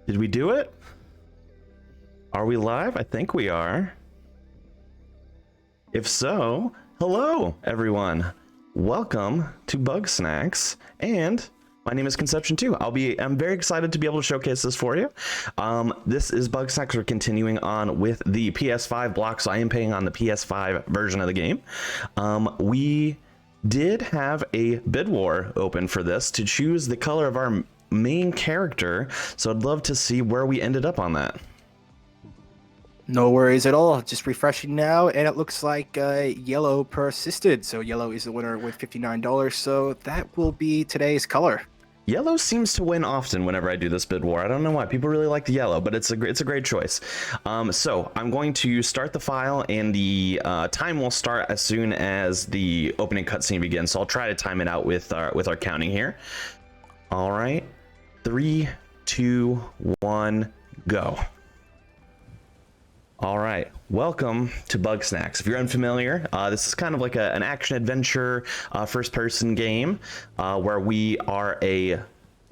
Did we do it? Are we live? I think we are. If so, hello everyone. Welcome to Bugsnax, and my name is Conception too. I'm very excited to be able to showcase this for you. This is Bugsnax. We're continuing on with the PS5 block, so I am playing on the PS5 version of the game. We did have a bid war open for this to choose the color of our main character, so I'd love to see where we ended up on that. No worries at all. Just refreshing now, and it looks like yellow persisted. So yellow is the winner with $59. So that will be today's color. Yellow seems to win often whenever I do this bid war. I don't know why. People really like the yellow, but it's a great choice. So I'm going to start the file, and the time will start as soon as the opening cutscene begins. So I'll try to time it out with our counting here. All right, 3, 2, 1, go. All right, welcome to Bugsnax. If you're unfamiliar, this is kind of like an action-adventure first-person game where we are a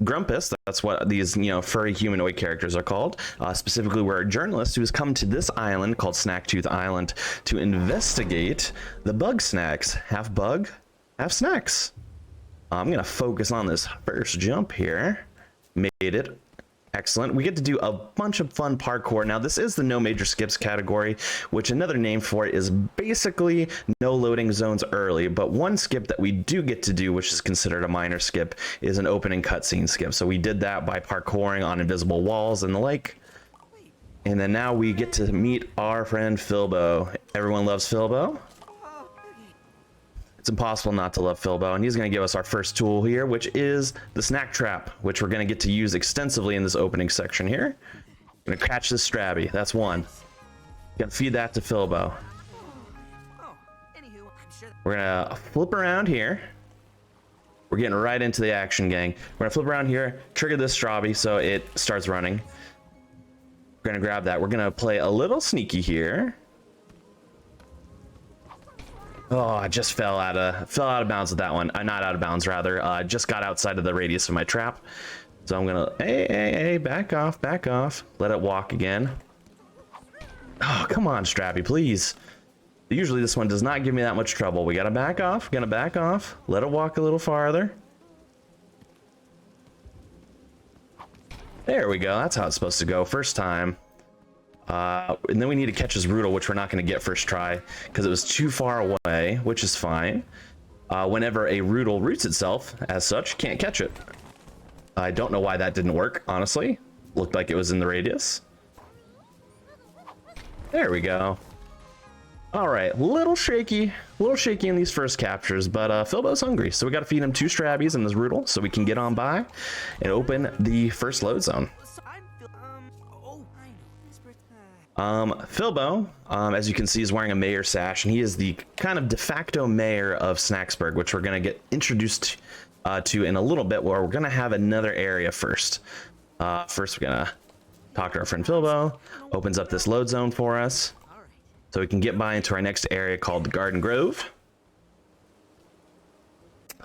Grumpus. That's what these, furry humanoid characters are called. Specifically, we're a journalist who has come to this island called Snacktooth Island to investigate the Bugsnax. Half bug, half snacks. I'm gonna focus on this first jump here. Made it. Excellent. We get to do a bunch of fun parkour. Now, this is the no major skips category, which another name for it is basically no loading zones early. But one skip that we do get to do, which is considered a minor skip, is an opening cutscene skip. So we did that by parkouring on invisible walls and the like. And then now we get to meet our friend Filbo. Everyone loves Filbo. It's impossible not to love Filbo, and he's going to give us our first tool here, which is the snack trap, which we're going to get to use extensively in this opening section here. Going to catch this Strabby. That's one. Going to feed that to Filbo. We're going to flip around here. We're getting right into the action, gang. We're going to flip around here, trigger this Strabby so it starts running. We're going to grab that. We're going to play a little sneaky here. Oh, I just fell out of bounds with that one. Not out of bounds, rather. Just got outside of the radius of my trap. So I'm gonna, hey, back off. Let it walk again. Oh, come on, Strappy, please. Usually this one does not give me that much trouble. We gotta back off, let it walk a little farther. There we go, that's how it's supposed to go, first time. And then we need to catch his Roodle, which we're not going to get first try because it was too far away, which is fine. Whenever a Roodle roots itself, as such, can't catch it. I don't know why that didn't work, honestly. Looked like it was in the radius. There we go. All right, little shaky in these first captures, but Filbo's hungry, so we got to feed him 2 Strabbies and this Roodle so we can get on by and open the first load zone. Filbo, as you can see, is wearing a mayor sash, and he is the kind of de facto mayor of Snacksburg, which we're going to get introduced to in a little bit, where we're going to have another area first. First, we're going to talk to our friend Filbo, opens up this load zone for us, so we can get by into our next area called the Garden Grove.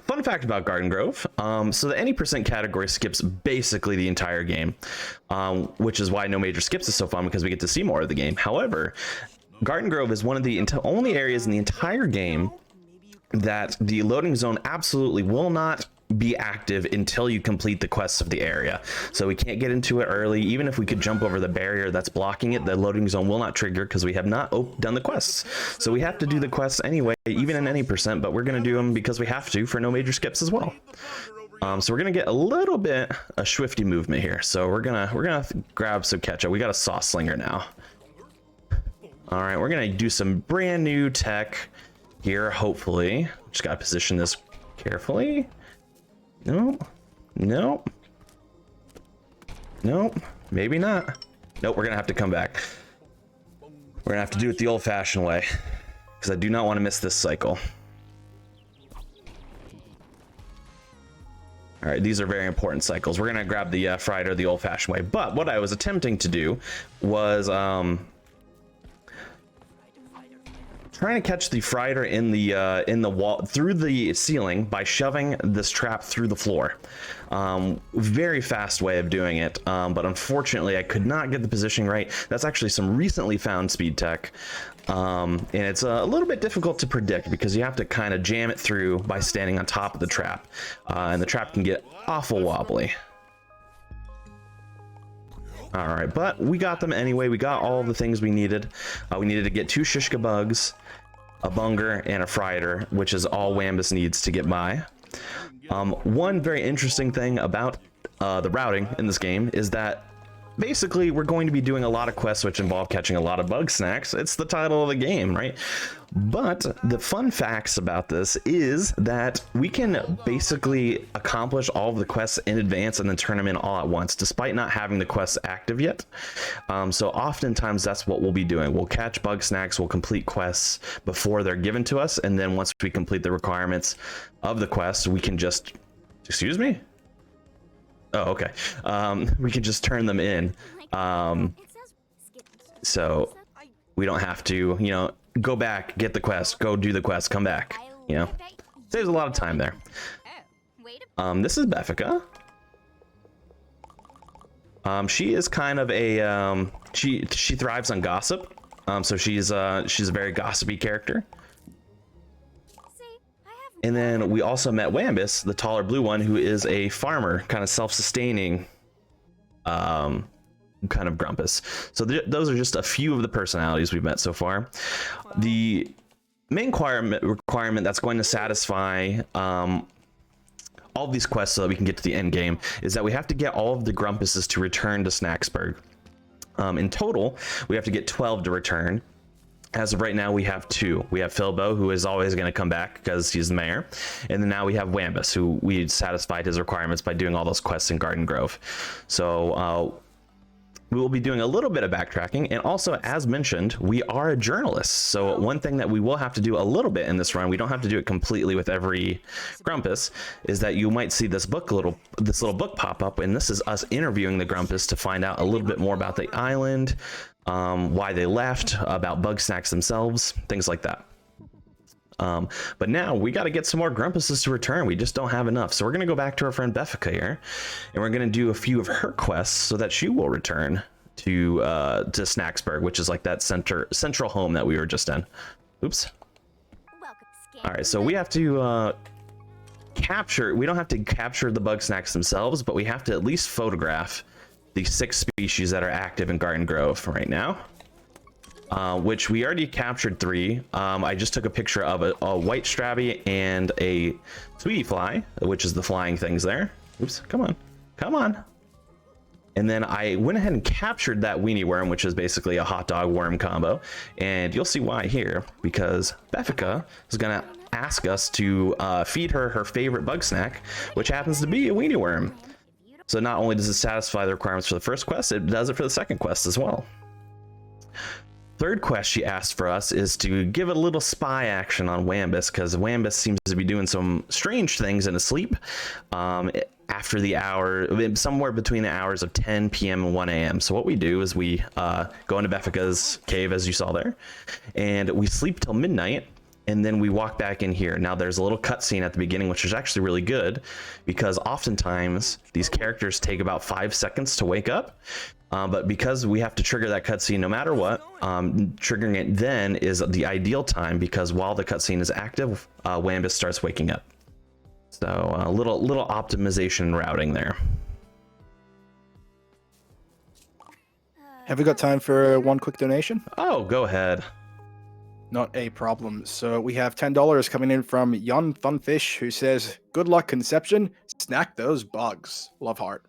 Fun fact about Garden Grove, so the any percent category skips basically the entire game, which is why no major skips is so fun, because we get to see more of the game. However, Garden Grove is one of the only areas in the entire game that the loading zone absolutely will not be active until you complete the quests of the area. So we can't get into it early. Even if we could jump over the barrier that's blocking it, the loading zone will not trigger because we have not done the quests. So we have to do the quests anyway, even in any percent, but we're going to do them because we have to for no major skips as well. So we're going to get a little bit of swifty movement here. So we're gonna grab some ketchup. We got a sauce slinger now. All right, we're going to do some brand new tech here, hopefully. Just got to position this carefully. Nope, maybe not. Nope, we're gonna have to come back. We're gonna have to do it the old-fashioned way, because I do not want to miss this cycle. All right, these are very important cycles. We're gonna grab the Fryder the old-fashioned way, but what I was attempting to do was trying to catch the Fryder in the wall through the ceiling by shoving this trap through the floor. Very fast way of doing it, but unfortunately I could not get the positioning right. That's actually some recently found speed tech, and it's a little bit difficult to predict because you have to kind of jam it through by standing on top of the trap, and the trap can get awful wobbly. All right, but we got them anyway. We got all the things we needed. We needed to get 2 Shishka bugs, a bunger, and a Fryder, which is all Wambus needs to get by. One very interesting thing about the routing in this game is that basically we're going to be doing a lot of quests which involve catching a lot of Bugsnax. It's the title of the game, right? But the fun facts about this is that we can basically accomplish all of the quests in advance and then turn them in all at once, despite not having the quests active yet. So oftentimes that's what we'll be doing. We'll catch Bugsnax, we'll complete quests before they're given to us, and then once we complete the requirements of the quest, we can just... Excuse me? Oh, okay. We can just turn them in. So we don't have to, you know, go back, get the quest, go do the quest, come back. You know, saves a lot of time there. This is Beffica. She is kind of a she thrives on gossip. So she's a very gossipy character. And then we also met Wambus, the taller blue one, who is a farmer, kind of self-sustaining kind of grumpus. So those are just a few of the personalities we've met so far. The main requirement that's going to satisfy all of these quests so that we can get to the end game is that we have to get all of the grumpuses to return to Snaxburg. In total, we have to get 12 to return. As of right now, we have 2. We have Philbo, who is always going to come back because he's the mayor. And then now we have Wambus, who we satisfied his requirements by doing all those quests in Garden Grove. So we will be doing a little bit of backtracking. And also, as mentioned, we are a journalist. So one thing that we will have to do a little bit in this run, we don't have to do it completely with every grumpus, is that you might see this little book pop up. And this is us interviewing the grumpus to find out a little bit more about the island, why they left, about Bugsnax themselves, things like that. But now we got to get some more grumpuses to return. We just don't have enough. So we're going to go back to our friend Beffica here, and we're going to do a few of her quests so that she will return to Snaxburg, which is like that central home that we were just in. Oops. All right, so we have to capture. We don't have to capture the Bugsnax themselves, but we have to at least photograph the 6 species that are active in Garden Grove right now, which we already captured 3. I just took a picture of a white strabby and a sweetie fly, which is the flying things there. Oops, come on, come on. And then I went ahead and captured that weenie worm, which is basically a hot dog worm combo. And you'll see why here, because Beffica is gonna ask us to feed her favorite bug snack, which happens to be a weenie worm. So not only does it satisfy the requirements for the first quest, it does it for the second quest as well. Third quest she asked for us is to give a little spy action on Wambus, because Wambus seems to be doing some strange things in his sleep after the hour, somewhere between the hours of 10 p.m. and 1 a.m. So what we do is we go into Beffica's cave, as you saw there, and we sleep till midnight. And then we walk back in here. Now there's a little cutscene at the beginning, which is actually really good, because oftentimes these characters take about 5 seconds to wake up. But because we have to trigger that cutscene no matter what, triggering it then is the ideal time, because while the cutscene is active, Wambus starts waking up. So a little optimization routing there. Have we got time for one quick donation? Oh, go ahead. Not a problem. So we have $10 coming in from Yon Funfish, who says, "Good luck, Conception. Snack those bugs. Love heart."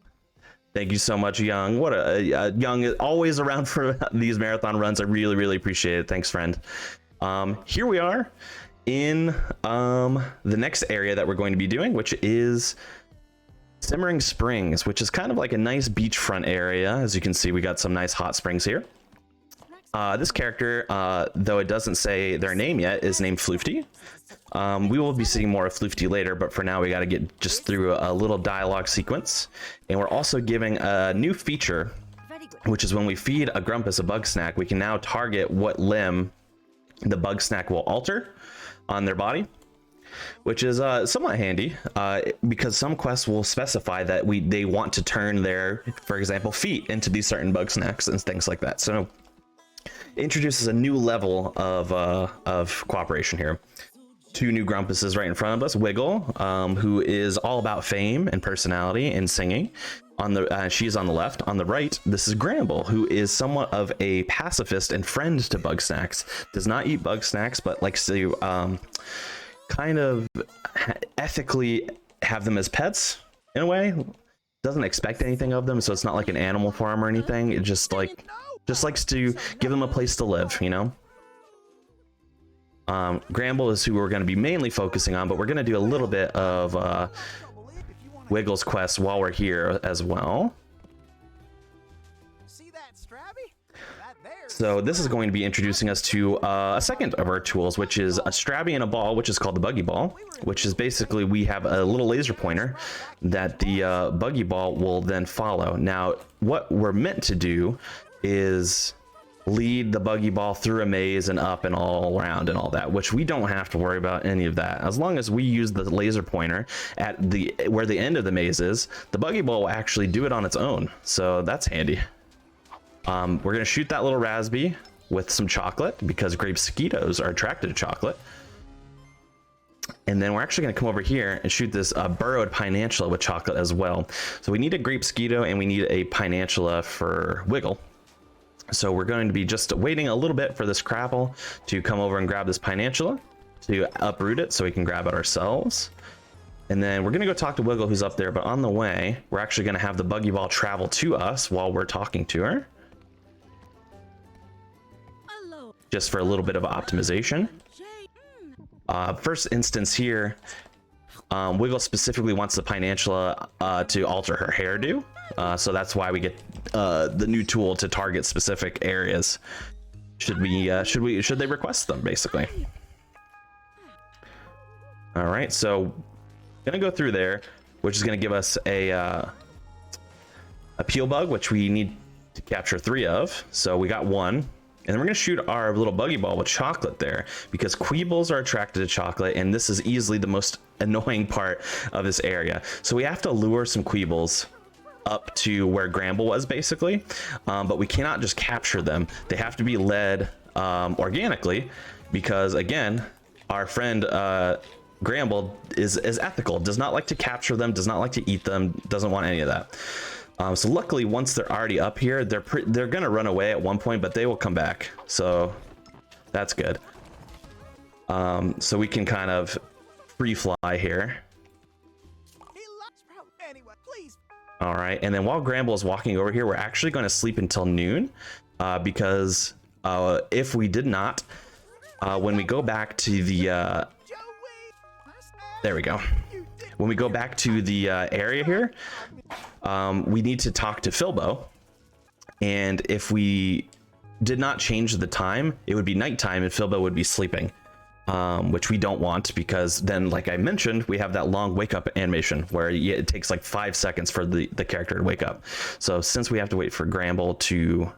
Thank you so much, Young. What a Young is always around for these marathon runs. I really appreciate it. Thanks, friend. Here we are in the next area that we're going to be doing, which is Simmering Springs, which is kind of like a nice beachfront area. As you can see, we got some nice hot springs here. This character, though it doesn't say their name yet, is named Floofty. We will be seeing more of Floofty later, but for now we got to get just through a little dialogue sequence. And we're also giving a new feature, which is when we feed a Grumpus a bug snack, we can now target what limb the Bugsnax will alter on their body, which is somewhat handy because some quests will specify that they want to turn their, for example, feet into these certain Bugsnax and things like that. So it introduces a new level of cooperation here. Two new Grumpuses right in front of us. Wiggle, who is all about fame and personality and singing. She's on the left. On the right, this is Gramble, who is somewhat of a pacifist and friend to Bugsnax. Does not eat Bugsnax, but likes to kind of ethically have them as pets in a way. Doesn't expect anything of them, so it's not like an animal farm or anything. It just likes to give them a place to live, you know. Gramble is who we're going to be mainly focusing on, but we're going to do a little bit of Wiggle's quest while we're here as well. So this is going to be introducing us to a second of our tools, which is a Strabby and a ball, which is called the Buggy Ball, which is basically we have a little laser pointer that the Buggy Ball will then follow. Now, what we're meant to do is lead the Buggy Ball through a maze and up and all around and all that, which we don't have to worry about any of that. As long as we use the laser pointer at where the end of the maze is, the Buggy Ball will actually do it on its own. So that's handy. We're going to shoot that little Raspy with some chocolate because grape mosquitoes are attracted to chocolate. And then we're actually going to come over here and shoot this burrowed Pinantula with chocolate as well. So we need a grape mosquito and we need a Pinantula for Wiggle. So we're going to be just waiting a little bit for this Crapple to come over and grab this Pinantula to uproot it so we can grab it ourselves. And then we're going to go talk to Wiggle, who's up there. But on the way, we're actually going to have the Buggy Ball travel to us while we're talking to her. Just for a little bit of optimization. First instance here, Wiggle specifically wants the Pinantula to alter her hairdo. So that's why we get the new tool to target specific areas. Should they request them, basically. All right, so gonna go through there, which is gonna give us a peel bug, which we need to capture 3 of. So we got 1. And then we're going to shoot our little Buggy Ball with chocolate there because Queebles are attracted to chocolate, and this is easily the most annoying part of this area. So we have to lure some Queebles up to where Gramble was, basically, but we cannot just capture them. They have to be led organically because, again, our friend Gramble is ethical, does not like to capture them, does not like to eat them, doesn't want any of that. So luckily, once they're already up here, they're gonna run away at one point, but they will come back. So that's good. So we can kind of free fly here. All right, and then while Gramble is walking over here, we're actually going to sleep until noon, because if we did not, when we go back to the there we go. When we go back to the area here, we need to talk to Filbo, and if we did not change the time, it would be nighttime and Filbo would be sleeping, which we don't want, because then, like I mentioned, we have that long wake up animation where it takes like 5 seconds for the character to wake up. So since we have to wait for Gramble to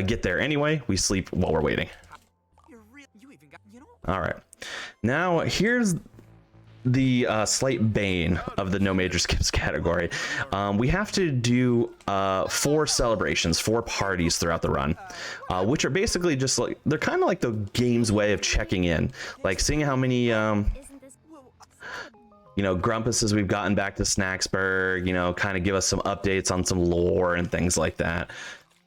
get there anyway, we sleep while we're waiting. All right, now here's the slight bane of the no major skips category. We have to do 4 celebrations, 4 parties throughout the run, which are basically just like, they're kind of like the game's way of checking in, like seeing how many Grumpuses we've gotten back to Snacksburg, kind of give us some updates on some lore and things like that.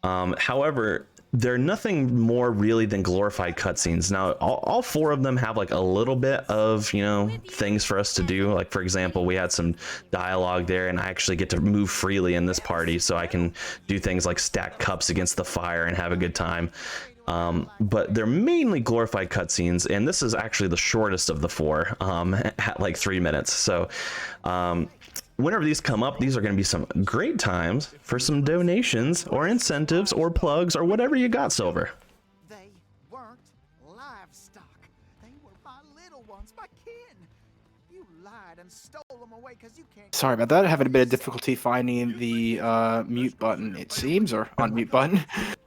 However, they're nothing more really than glorified cutscenes. Now, all 4 of them have like a little bit of, things for us to do. Like, for example, we had some dialogue there, and I actually get to move freely in this party, so I can do things like stack cups against the fire and have a good time. But they're mainly glorified cutscenes, and this is actually the shortest of the 4, at like 3 minutes. So, whenever these come up, these are going to be some great times for some donations or incentives or plugs or whatever you got, Silver. They weren't livestock. They were my little ones, my kin. You lied and stole them away 'cause you can't. Sorry about that. Having a bit of difficulty finding the mute button, it seems, or unmute button.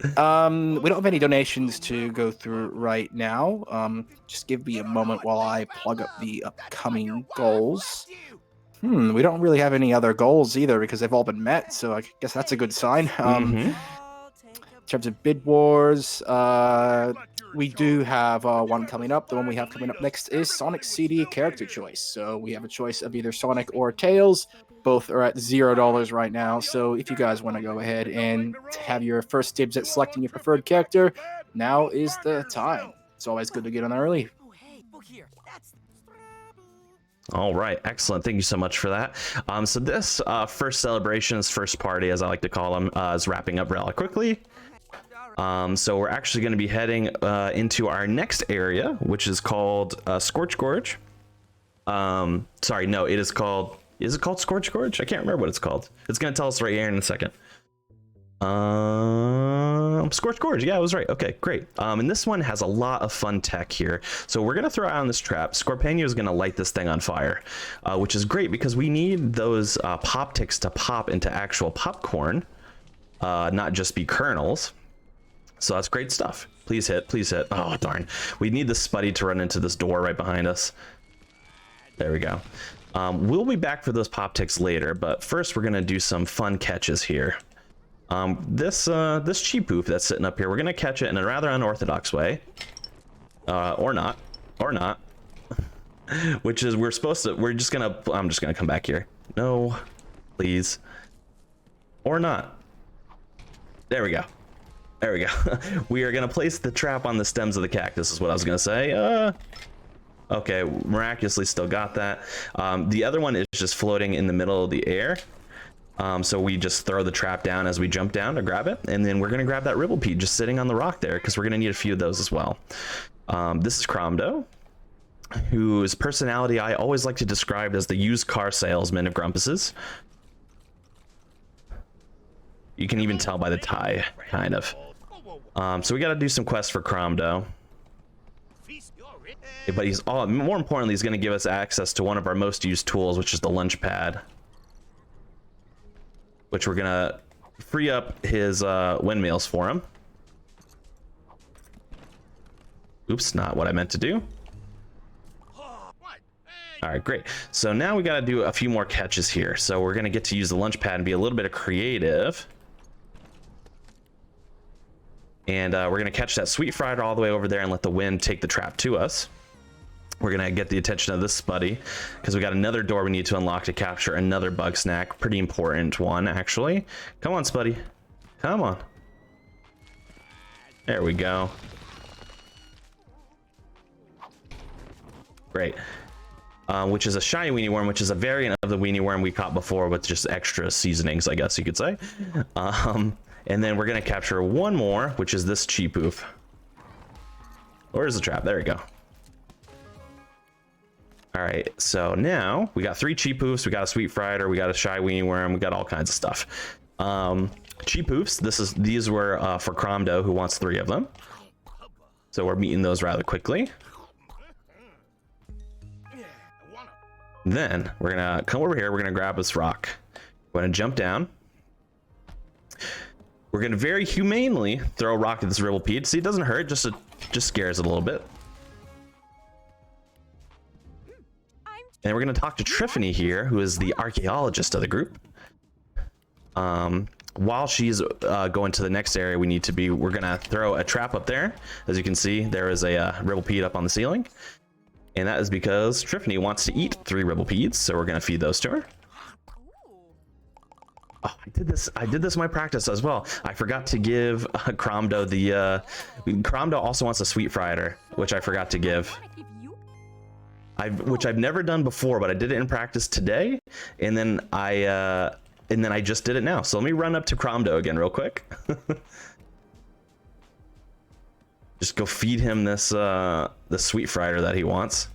We don't have any donations to go through right now. Just give me a moment while I plug up the upcoming goals. We don't really have any other goals either because they've all been met, so I guess that's a good sign. In terms of bid wars, we do have one coming up. The one we have coming up next is Sonic CD character choice. So we have a choice of either Sonic or Tails. Both are at $0 right now. So if you guys want to go ahead and have your first dibs at selecting your preferred character, now is the time. It's always good to get on early. All right, excellent. Thank you so much for that. So this first celebrations, first party, as I like to call them, is wrapping up rather quickly. So we're actually going to be heading into our next area, which is called Scorch Gorge. Sorry, no, it is called. Is it called Scorch Gorge? I can't remember what it's called. It's going to tell us right here in a second. Scorch Gorge. Yeah, I was right. Okay, great. And this one has a lot of fun tech here. So we're going to throw out on this trap. Scorpino is going to light this thing on fire, which is great because we need those pop ticks to pop into actual popcorn, not just be kernels. So that's great stuff. Please hit, please hit. Oh, darn. We need the Spuddy to run into this door right behind us. There we go. We'll be back for those pop ticks later, but first we're going to do some fun catches here. This cheap poof that's sitting up here, we're going to catch it in a rather unorthodox way. Or not. Which is, I'm just going to come back here. No, please. Or not. There we go. There we go. We are going to place the trap on the stems of the cactus is what I was going to say. Okay, miraculously still got that. The other one is just floating in the middle of the air. So we just throw the trap down as we jump down to grab it. And then we're going to grab that Ribblepede just sitting on the rock there because we're going to need a few of those as well. This is Cromdo, whose personality I always like to describe as the used car salesman of Grumpuses. You can even tell by the tie, kind of. So we got to do some quests for Cromdo. But more importantly, he's going to give us access to one of our most used tools, which is the lunch pad. Which we're going to free up his windmills for him. Oops, not what I meant to do. All right, great. So now we got to do a few more catches here. So we're going to get to use the lunch pad and be a little bit of creative. And we're going to catch that sweet Fryder all the way over there and let the wind take the trap to us. We're going to get the attention of this Spuddy because we got another door we need to unlock to capture another Bugsnax. Pretty important one, actually. Come on, Spuddy. Come on. There we go. Great. Which is a shiny weenie worm, which is a variant of the weenie worm we caught before with just extra seasonings, I guess you could say. And then we're going to capture one more, which is this Cheapoof. Where's the trap? There we go. All right, so now we got 3 Cheapoofs, we got a sweet Fryder, we got a shy weenie worm, we got all kinds of stuff. Cheapoofs, these were for Cromdo, who wants 3 of them. So we're meeting those rather quickly. Then we're gonna come over here, we're gonna grab this rock. We're gonna jump down. We're gonna very humanely throw a rock at this Ribblepede. See, it doesn't hurt, just scares it a little bit. And we're going to talk to Triffany here, who is the archaeologist of the group. While she's going to the next area we need to be, we're going to throw a trap up there. As you can see, there is a Ribblepede up on the ceiling. And that is because Triffany wants to eat 3 Ribblepedes, so we're going to feed those to her. Oh, I did this in my practice as well. I forgot to give Cromdo the... Cromdo also wants a sweet Fryder, which I forgot to give. Which I've never done before, but I did it in practice today, and then I just did it now. So let me run up to Cromdo again real quick. Just go feed him this the sweet Fryder that he wants.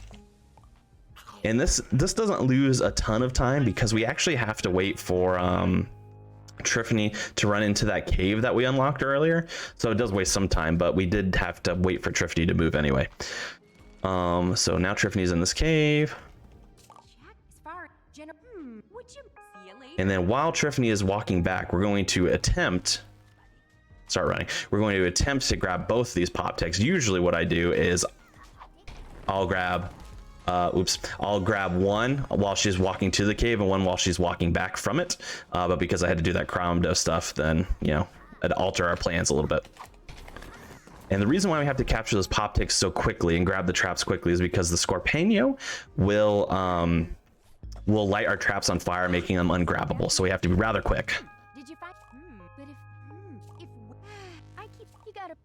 And this doesn't lose a ton of time because we actually have to wait for Triffany to run into that cave that we unlocked earlier. So it does waste some time, but we did have to wait for Triffany to move anyway. So now Triffany's in this cave. And then while Tiffany is walking back, we're going to attempt start running. We're going to attempt to grab both of these pop ticks. Usually what I do is I'll grab I'll grab one while she's walking to the cave and one while she's walking back from it. But because I had to do that Cromdo stuff, then, you know, I'd alter our plans a little bit. And the reason why we have to capture those pop ticks so quickly and grab the traps quickly is because the Scorpino will light our traps on fire, making them ungrabbable. So we have to be rather quick. Did you find? But if I keep, you gotta.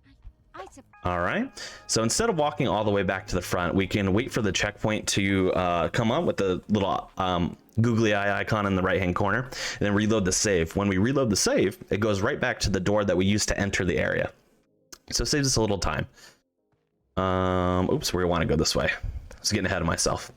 All right. So instead of walking all the way back to the front, we can wait for the checkpoint to come up with the little googly eye icon in the right hand corner, and then reload the save. When we reload the save, it goes right back to the door that we used to enter the area. So it saves us a little time. Oops, we want to go this way. I was getting ahead of myself.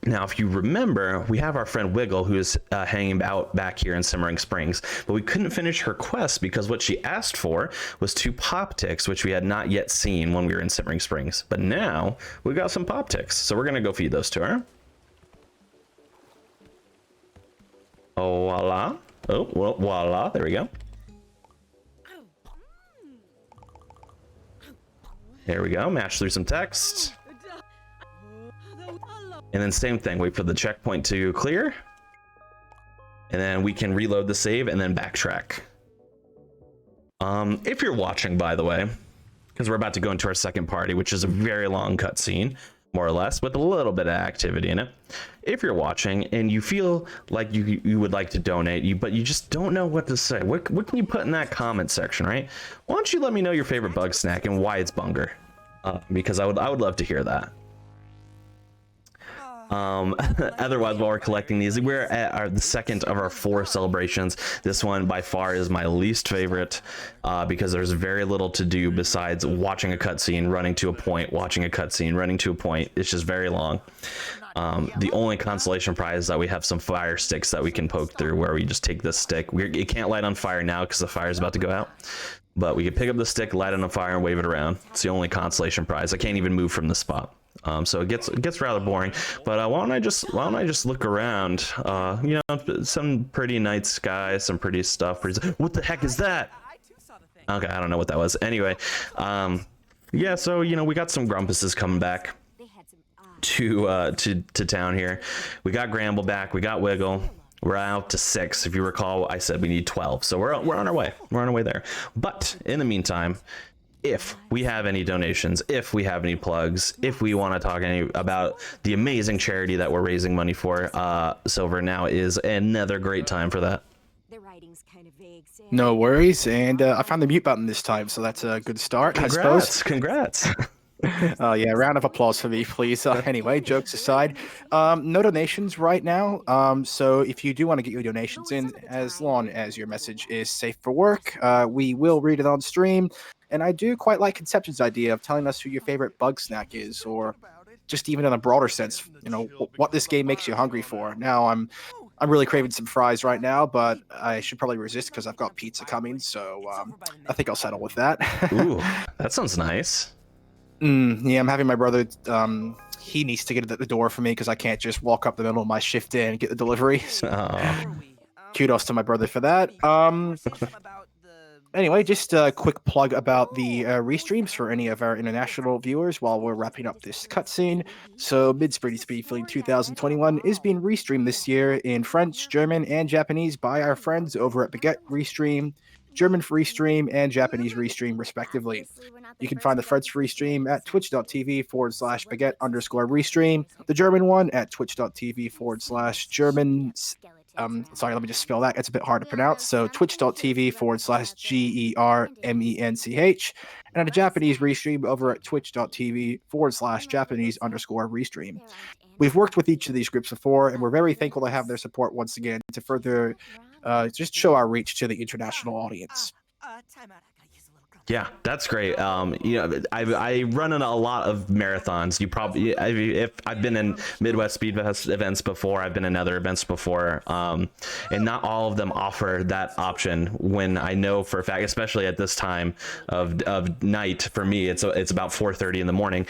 Now, if you remember, we have our friend Wiggle, who is hanging out back here in Simmering Springs, but we couldn't finish her quest because what she asked for was 2 pop ticks, which we had not yet seen when we were in Simmering Springs. But now we got some pop ticks, so we're gonna go feed those to her. Oh, voila! Oh, well, voila! There we go. There we go. Mash through some text. And then same thing, wait for the checkpoint to clear. And then we can reload the save and then backtrack. If you're watching, by the way, because we're about to go into our second party, which is a very long cutscene, more or less, with a little bit of activity in it. If you're watching and you feel like you would like to donate, but you just don't know what to say, what can you put in that comment section, right? Why don't you let me know your favorite bug snack and why it's Bunger? Because I would love to hear that. Otherwise, while we're collecting these, we're at the second of our 4 celebrations. This one by far is my least favorite because there's very little to do besides watching a cutscene, running to a point, watching a cutscene, running to a point. It's just very long. The only consolation prize is that we have some fire sticks that we can poke through, where we just take this stick. It can't light on fire now because the fire is about to go out, but we can pick up the stick, light it on fire, and wave it around. It's the only consolation prize. I can't even move from the spot. So it gets rather boring, but why don't I just look around? You know, some pretty night sky, some pretty stuff. What the heck is that? Okay, I don't know what that was. Anyway, yeah. So you know, we got some grumpuses coming back to town here. We got Gramble back. We got Wiggle. We're out to 6. If you recall, I said we need 12. So we're on our way. We're on our way there. But in the meantime, if we have any donations, if we have any plugs, if we want to talk about the amazing charity that we're raising money for, Silver, now is another great time for that. The writing's kind of vague. No worries, and I found the mute button this time, so that's a good start, I suppose. Congrats. Yeah, round of applause for me, please. Anyway, jokes aside, no donations right now. So if you do want to get your donations in, as long as your message is safe for work, we will read it on stream. And I do quite like Conception's idea of telling us who your favorite bug snack is, or just even in a broader sense, you know, what this game makes you hungry for. Now, I'm really craving some fries right now, but I should probably resist because I've got pizza coming. So I think I'll settle with that. Ooh, that sounds nice. Yeah, I'm having my brother. He needs to get it at the door for me because I can't just walk up the middle of my shift day and get the delivery. So, kudos to my brother for that. Anyway, just a quick plug about the restreams for any of our international viewers while we're wrapping up this cutscene. So, Midspring Speedfling 2021 is being restreamed this year in French, German, and Japanese by our friends over at Baguette Restream, German Restream, and Japanese Restream, respectively. You can find the French Restream at twitch.tv/Baguette_Restream, the German one at twitch.tv/German. Sorry, let me just spell that. It's a bit hard to pronounce. So twitch.tv/GERMENCH, and a Japanese Restream over at twitch.tv/Japanese_Restream. We've worked with each of these groups before, and we're very thankful to have their support once again to further just show our reach to the international audience. Yeah, that's great. You know, I run in a lot of marathons. You probably, if I've been in Midwest Speed Fest events before, I've been in other events before, and not all of them offer that option. When I know for a fact, especially at this time of night, for me, it's about 4:30 in the morning.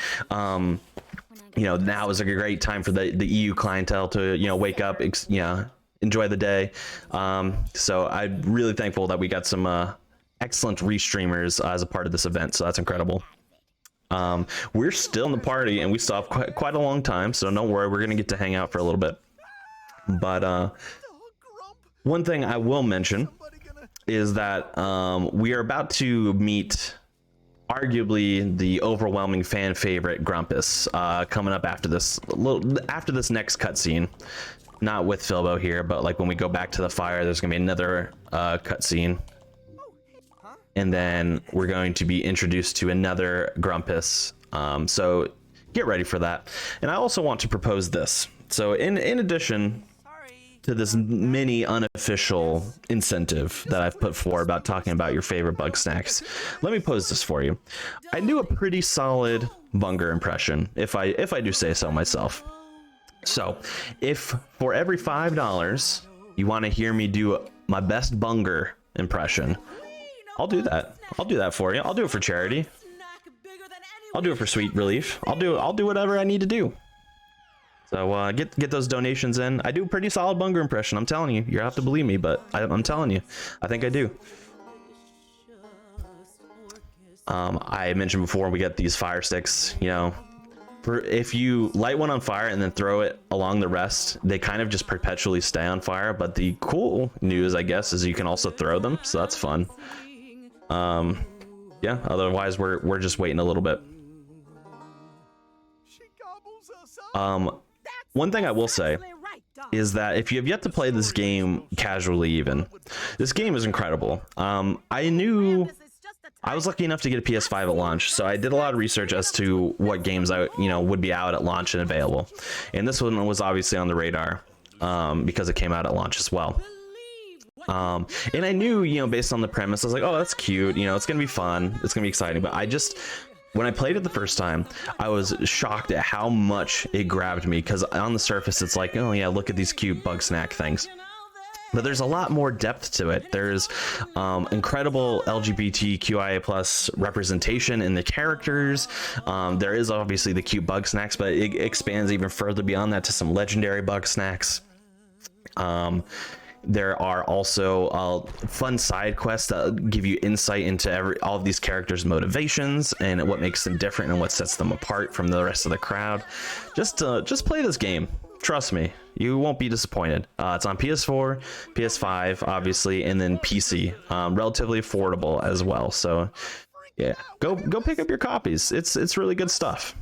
now is a great time for the EU clientele to, wake up, enjoy the day. So I'm really thankful that we got some excellent restreamers as a part of this event. So that's incredible. We're still in the party and we still have quite a long time. So don't worry, we're going to get to hang out for a little bit. But one thing I will mention is that we are about to meet arguably the overwhelming fan favorite Grumpus coming up after this next cutscene. Not with Filbo here, but like when we go back to the fire, there's gonna be another cutscene, and then we're going to be introduced to another Grumpus. So get ready for that. And I also want to propose this. So in addition to this mini unofficial incentive that I've put forward about talking about your favorite Bugsnax, let me pose this for you. I do a pretty solid Bunger impression, if I do say so myself. So if for every $5 you want to hear me do my best Bunger impression, I'll do that. I'll do that for you. I'll do it for charity. I'll do it for sweet relief. I'll do whatever I need to do. So get those donations in. I do a pretty solid Bunger impression. I'm telling you. You have to believe me, but I'm telling you, I think I do. I mentioned before we get these fire sticks. If you light one on fire and then throw it along the rest, they kind of just perpetually stay on fire. But the cool news, I guess, is you can also throw them, so that's fun. Yeah. Otherwise, we're just waiting a little bit. One thing I will say is that if you have yet to play this game casually, even, this game is incredible. I was lucky enough to get a PS5 at launch, so I did a lot of research as to what games would be out at launch and available. And this one was obviously on the radar because it came out at launch as well. And I knew, based on the premise, I was like, oh, that's cute. It's gonna be fun. It's gonna be exciting. But when I played it the first time, I was shocked at how much it grabbed me, because on the surface it's like, oh yeah, look at these cute Bugsnax things, but there's a lot more depth to it. There's incredible LGBTQIA plus representation in the characters. There is obviously the cute Bugsnax, but it expands even further beyond that to some legendary Bugsnax. There are also fun side quests that give you insight into all of these characters' motivations and what makes them different and what sets them apart from the rest of the crowd. Just play this game. Trust me, you won't be disappointed. It's on PS4, PS5, obviously, and then PC. Relatively affordable as well. So, yeah, go pick up your copies. It's really good stuff.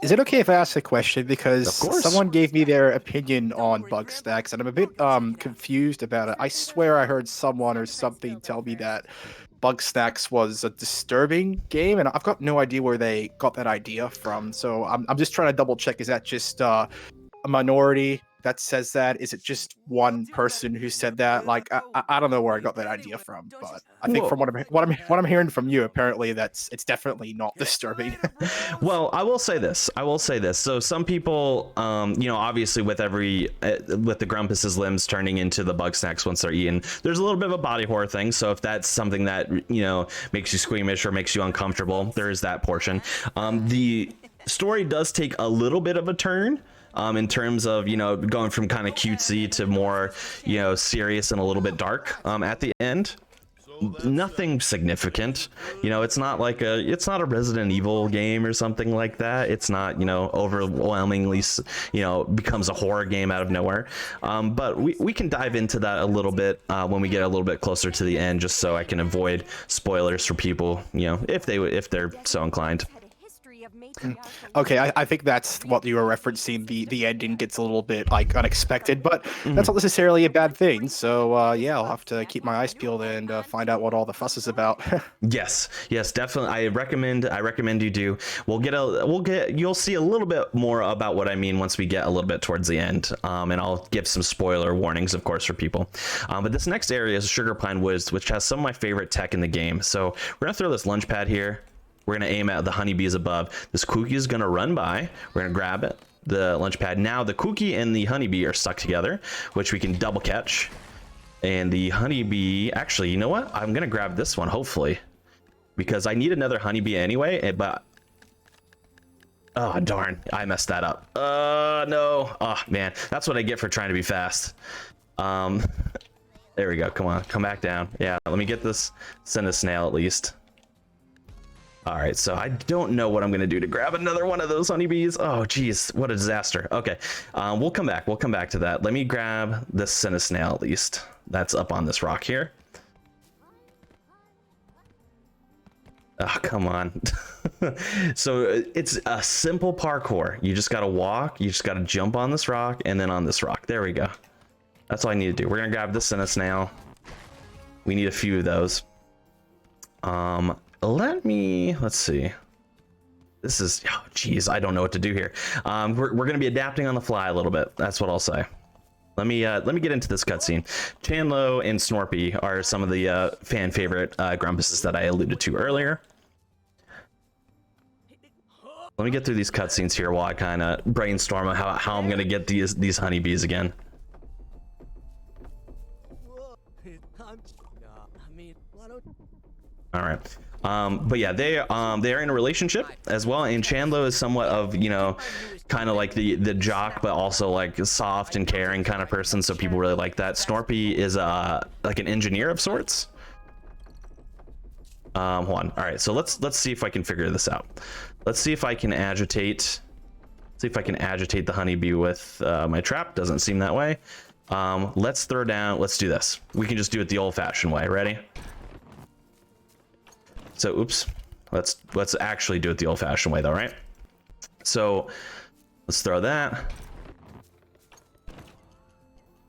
Is it okay if I ask a question? Because Of course. someone gave me their opinion on Bugsnax, and I'm a bit confused about it. I swear I heard someone or something tell me that Bugsnax was a disturbing game, and I've got no idea where they got that idea from. So I'm just trying to double check. Is that just a minority that says that? Is it just one person who said that? Like I don't know where I got that idea from, but I think from what I'm hearing from you, apparently it's definitely not disturbing. Well, I will say this. So some people, obviously with the Grumpus's limbs turning into the Bugsnax once they're eaten, there's a little bit of a body horror thing. So if that's something that, makes you squeamish or makes you uncomfortable, there is that portion. The story does take a little bit of a turn. In terms of, going from kind of cutesy to more, serious and a little bit dark at the end. Nothing significant. It's not a Resident Evil game or something like that. It's not, overwhelmingly, becomes a horror game out of nowhere. But we can dive into that a little bit when we get a little bit closer to the end, just so I can avoid spoilers for people, if they're so inclined. Okay, I think that's what you were referencing. The ending gets a little bit unexpected, but that's not necessarily a bad thing. So yeah, I'll have to keep my eyes peeled and find out what all the fuss is about. Yes, definitely. I recommend you do. You'll see a little bit more about what I mean once we get a little bit towards the end. And I'll give some spoiler warnings, of course, for people. But this next area is Sugarpine Woods, which has some of my favorite tech in the game. So we're gonna throw this lunge pad here. We're going to aim at the honeybees above. This cookie is going to run by. We're going to grab it, the lunch pad. Now the cookie and the honeybee are stuck together, which we can double catch. And the honeybee, actually, you know what? I'm going to grab this one, hopefully, because I need another honeybee anyway. But Oh, darn. I messed that up. No. Oh, man. That's what I get for trying to be fast. There we go. Come on. Come back down. Yeah, let me get this. Send a snail at least. All right, so I don't know what I'm going to do to grab another one of those honeybees. Oh, geez. What a disaster. Okay, we'll come back. We'll come back to that. Let me grab this send a snail at least. That's up on this rock here. Oh, come on. So it's a simple parkour. You just got to walk. You just got to jump on this rock and then on this rock. There we go. That's all I need to do. We're going to grab this and a snail. We need a few of those. Let's see. This is, oh, geez, I don't know what to do here. We're going to be adapting on the fly a little bit. That's what I'll say. Let me get into this cutscene. Chandlo and Snorpy are some of the fan favorite grumpuses that I alluded to earlier. Let me get through these cutscenes here while I kind of brainstorm on how I'm gonna get these honeybees again. All right. But yeah, they are in a relationship as well, and Chandlo is somewhat of, you know, kind of like the jock, but also like a soft and caring kind of person, so people really like that. Snorpy is like an engineer of sorts. Hold on. All right, so let's see if I can figure this out. Let's see if I can agitate the honeybee with my trap. Doesn't seem that way. Let's throw down. Let's do this. We can just do it the old-fashioned way. Ready? So, oops. Let's actually do it the old-fashioned way, though, right? So, let's throw that.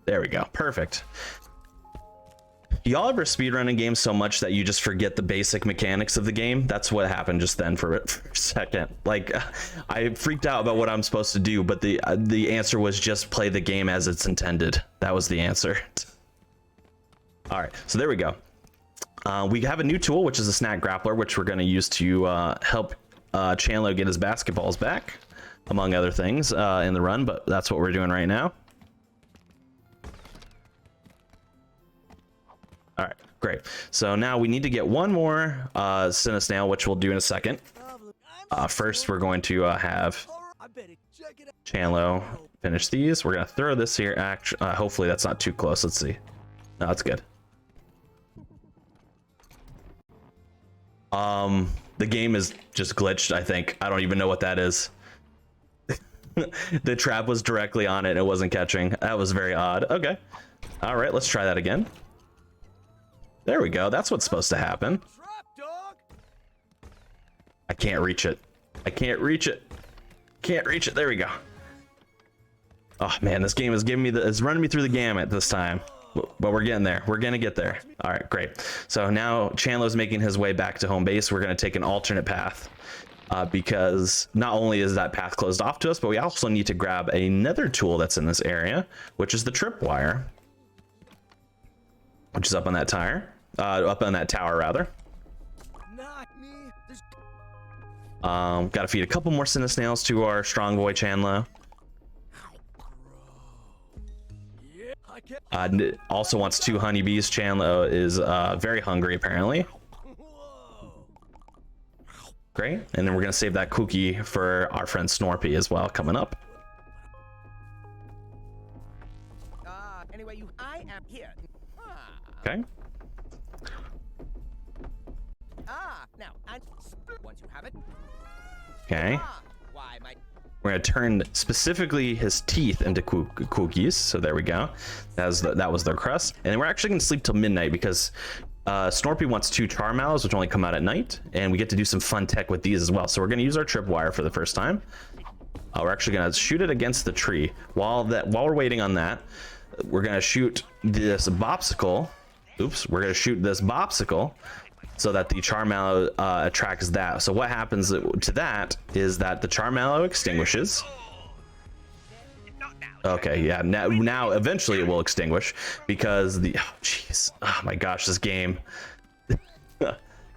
There we go. Perfect. Y'all ever speedrunning games so much that you just forget the basic mechanics of the game? That's what happened just then for a second. Like, I freaked out about what I'm supposed to do, but the answer was just play the game as it's intended. That was the answer. All right, so there we go. We have a new tool, which is a snack grappler, which we're going to use to help Chandlo get his basketballs back, among other things in the run, but that's what we're doing right now. All right, great. So now we need to get one more snail, which we'll do in a second. First, we're going to have Chandlo finish these. We're going to throw this here. Hopefully that's not too close. Let's see. No, that's good. The game is just glitched, I think. I don't even know what that is. The trap was directly on it and it wasn't catching. That was very odd. Okay. All right, let's try that again. There we go. That's what's supposed to happen. I can't reach it. I can't reach it. Can't reach it. There we go. Oh man, this game is giving me it's running me through the gamut this time. But we're getting there. We're gonna get there. All right, great. So now Chandlo's making his way back to home base. We're gonna take an alternate path because not only is that path closed off to us, but we also need to grab another tool that's in this area, which is the tripwire, which is up on that up on that tower rather. Got to feed a couple more snails to our strong boy Chandlo. Also wants 2 honeybees. Chandlo is very hungry apparently. Great, and then we're gonna save that cookie for our friend Snorpy as well coming up. Anyway, I am here. Okay. Now, and once you have it. Okay. Why, my... We're gonna turn specifically his teeth into cookies. So there we go. That was their crust. And then we're actually gonna sleep till midnight because Snorpy wants 2 char mallows, which only come out at night, and we get to do some fun tech with these as well. So we're gonna use our tripwire for the first time. We're actually gonna shoot it against the tree. While we're waiting on that, we're gonna shoot this bopsicle. Oops, we're gonna shoot this bopsicle so that the char mallow attracts that. So what happens to that is that the char mallow extinguishes. Okay, yeah, now eventually it will extinguish because oh my gosh, this game.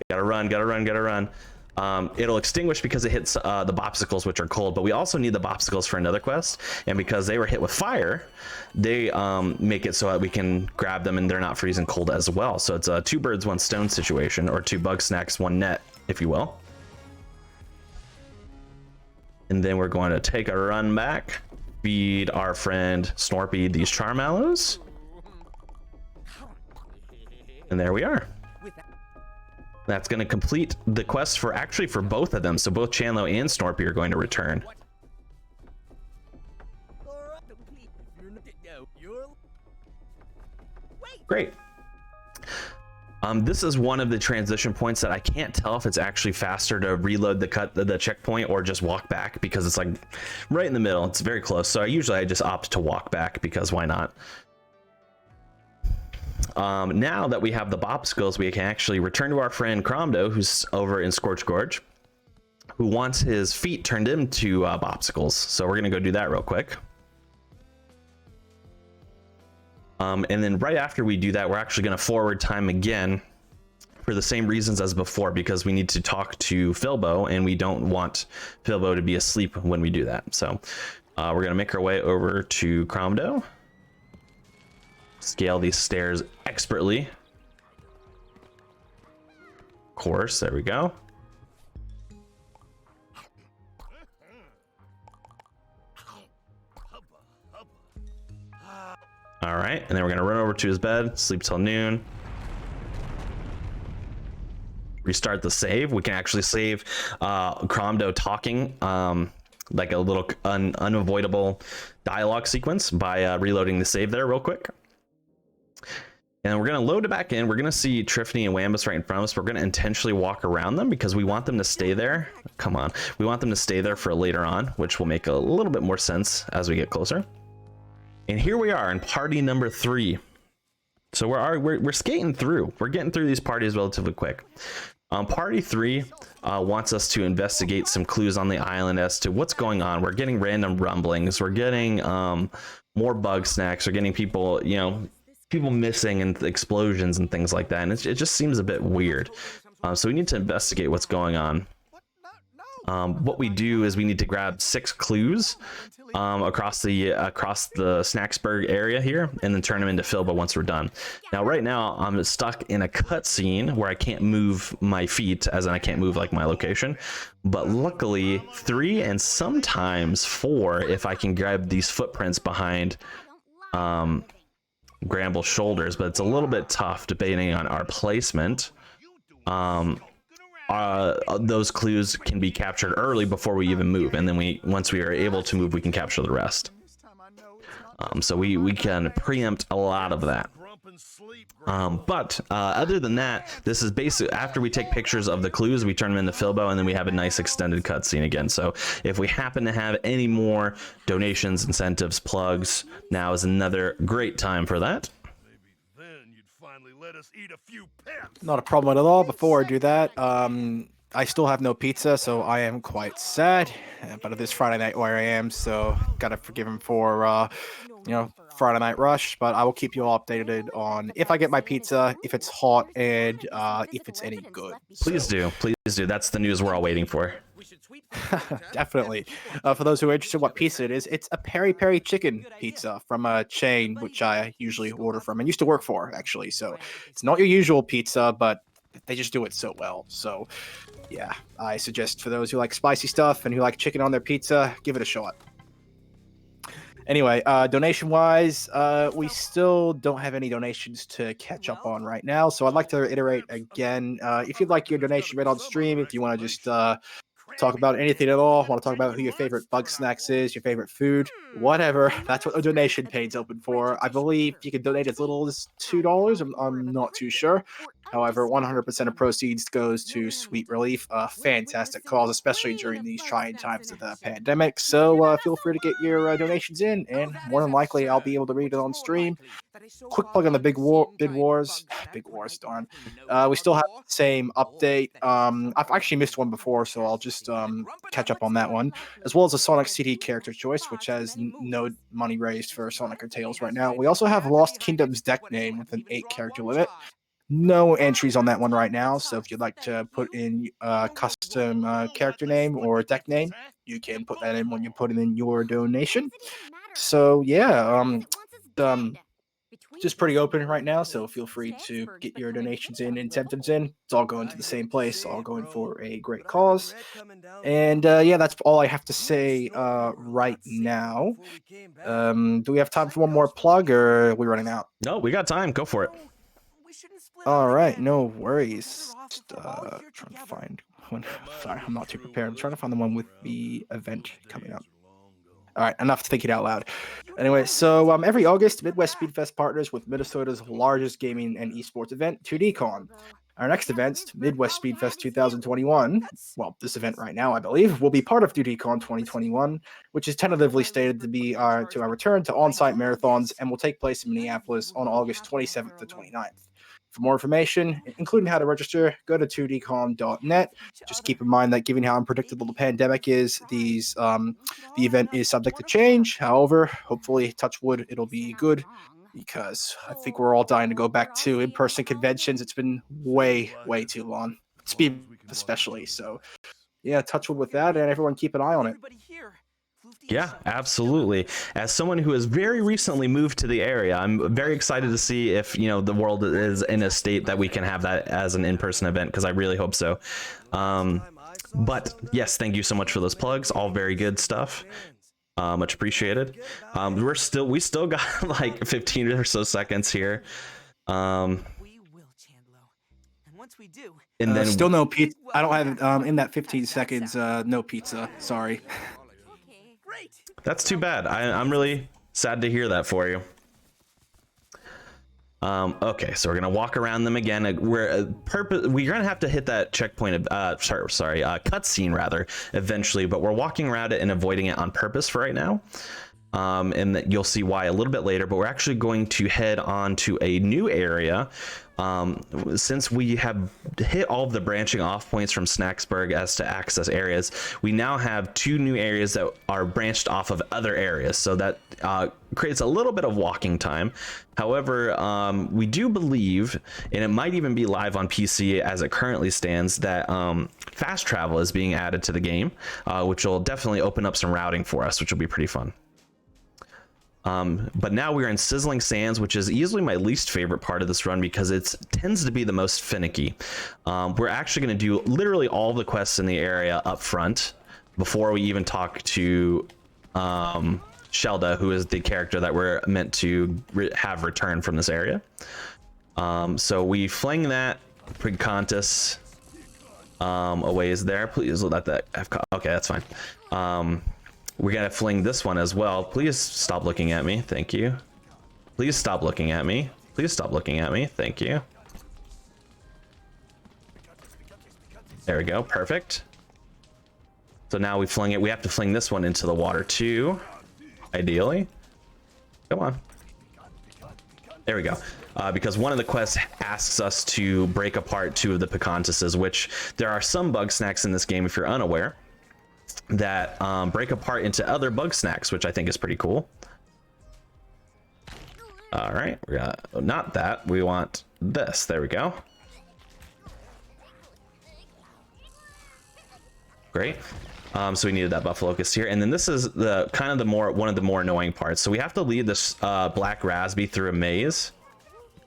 gotta run. It'll extinguish because it hits the bopsicles, which are cold, but we also need the bopsicles for another quest, and because they were hit with fire, they make it so that we can grab them and they're not freezing cold as well. So it's a 2 birds 1 stone situation, or 2 Bugsnax 1 net, if you will. And then we're going to take a run back, feed our friend Snorpy these Charmallows. And there we are. That's going to complete the quest for actually for both of them. So both Chanlo and Snorpy are going to return. Great. This is one of the transition points that I can't tell if it's actually faster to reload the checkpoint or just walk back, because it's like right in the middle. It's very close. So I just opt to walk back because why not? Now that we have the bop skills, we can actually return to our friend Cromdo, who's over in Scorch Gorge, who wants his feet turned into bopsicles. So we're gonna go do that real quick. And then right after we do that, we're actually going to forward time again for the same reasons as before, because we need to talk to Filbo and we don't want Filbo to be asleep when we do that. So we're going to make our way over to Cromdo, scale these stairs expertly. Of course, there we go. All right, and then we're gonna run over to his bed, sleep till noon. Restart the save. We can actually save Cromdo talking, like a little unavoidable dialogue sequence by reloading the save there real quick. And we're gonna load it back in. We're gonna see Triffany and Wambus right in front of us. We're gonna intentionally walk around them because we want them to stay there. Come on, we want them to stay there for later on, which will make a little bit more sense as we get closer. And here we are in party number 3. So we're skating through. We're getting through these parties relatively quick. Party 3 wants us to investigate some clues on the island as to what's going on. We're getting random rumblings. We're getting more Bugsnax. We're getting people, people missing and explosions and things like that. And it just seems a bit weird. So we need to investigate what's going on. What we do is we need to grab 6 clues across the Snacksburg area here, and then turn them into Filbo once we're done. Now, right now, I'm stuck in a cutscene where I can't move my feet, as in I can't move like my location. But luckily, 3 and sometimes 4, if I can grab these footprints behind Gramble's shoulders, but it's a little bit tough depending on our placement. Those clues can be captured early before we even move, and then once we are able to move, we can capture the rest. So we can preempt a lot of that. But other than that, this is basically after we take pictures of the clues, we turn them into Filbo, and then we have a nice extended cutscene again. So if we happen to have any more donations, incentives, plugs, now is another great time for that. Let us eat a few pets. Not a problem at all. Before I do that, I still have no pizza, so I am quite sad. But it is Friday night where I am, so gotta forgive him for, Friday Night Rush. But I will keep you all updated on if I get my pizza, if it's hot, and if it's any good. Please do. That's the news we're all waiting for. Definitely. For those who are interested in what pizza it is, it's a peri peri chicken pizza from a chain which I usually order from and used to work for, actually. So it's not your usual pizza, but they just do it so well. So yeah, I suggest for those who like spicy stuff and who like chicken on their pizza, give it a shot. Anyway, donation wise, we still don't have any donations to catch up on right now. So I'd like to reiterate again, if you'd like your donation read on stream, if you want to just talk about anything at all, want to talk about who your favorite Bugsnax is, your favorite food, whatever, that's what the donation page's open for. I believe you can donate as little as $2. I'm not too sure. However, 100% of proceeds goes to Sweet Relief, a fantastic cause, especially during these trying times of the pandemic. So feel free to get your donations in, and more than likely I'll be able to read it on stream. Quick plug on the Big Wars, darn. We still have the same update. I've actually missed one before, so I'll just catch up on that one, as well as a Sonic CD character choice, which has no money raised for Sonic or Tails right now. We also have Lost Kingdom's deck name with an 8 character limit. No entries on that one right now, so if you'd like to put in a custom character name or deck name, you can put that in when you put in your donation. So yeah, is pretty open right now, so feel free to get your donations in and incentives in. It's all going to the same place, all going for a great cause. And yeah, that's all I have to say right now. Do we have time for one more plug, or are we running out? No, we got time. Go for it. All right, no worries. Just trying to find one. Sorry, I'm not too prepared. I'm trying to find the one with the event coming up. All right, enough thinking out loud. Anyway, so every August, Midwest Speedfest partners with Minnesota's largest gaming and esports event, 2DCon. Our next event, Midwest Speedfest 2021, well, this event right now, I believe, will be part of 2DCon 2021, which is tentatively stated to be our return to on-site marathons and will take place in Minneapolis on August 27th to 29th. For more information, including how to register, go to 2dcon.net. Just keep in mind that given how unpredictable the pandemic is, the event is subject to change. However, hopefully, touch wood, it'll be good, because I think we're all dying to go back to in-person conventions. It's been way, way too long. Speed especially. So yeah, touch wood with that, and everyone keep an eye on it. Yeah, absolutely. As someone who has very recently moved to the area, I'm very excited to see if, the world is in a state that we can have that as an in-person event, because I really hope so. But yes, thank you so much for those plugs. All very good stuff. Much appreciated. We still got like 15 or so seconds here. And then still no pizza. I don't have in that 15 seconds. No pizza. Sorry. That's too bad. I'm really sad to hear that for you. Okay, so we're gonna walk around them again. We're gonna have to hit that checkpoint. Cutscene rather eventually, but we're walking around it and avoiding it on purpose for right now. And you'll see why a little bit later. But we're actually going to head on to a new area. Since we have hit all of the branching off points from Snacksburg as to access areas, we now have 2 new areas that are branched off of other areas, so that creates a little bit of walking time. However, we do believe, and it might even be live on PC as it currently stands, that fast travel is being added to the game, which will definitely open up some routing for us, which will be pretty fun. But now we're in Sizzling Sands, which is easily my least favorite part of this run because it tends to be the most finicky. We're actually going to do literally all the quests in the area up front before we even talk to Shelda, who is the character that we're meant to have return from this area. So we fling that Preconstus a ways there. Please let that okay, that's fine. We're gonna fling this one as well. Please stop looking at me. Thank you. Please stop looking at me. Please stop looking at me. Thank you. There we go. Perfect. So now we fling it. We have to fling this one into the water too, ideally. Come on. There we go. Because one of the quests asks us to break apart 2 of the Picantuses, which there are some Bugsnax in this game, if you're unaware, that break apart into other Bugsnax, which I think is pretty cool. All right, we got not that. We want this. There we go. Great. So we needed that buff locust here, and then this is the kind of one of the more annoying parts. So we have to lead this black raspy through a maze,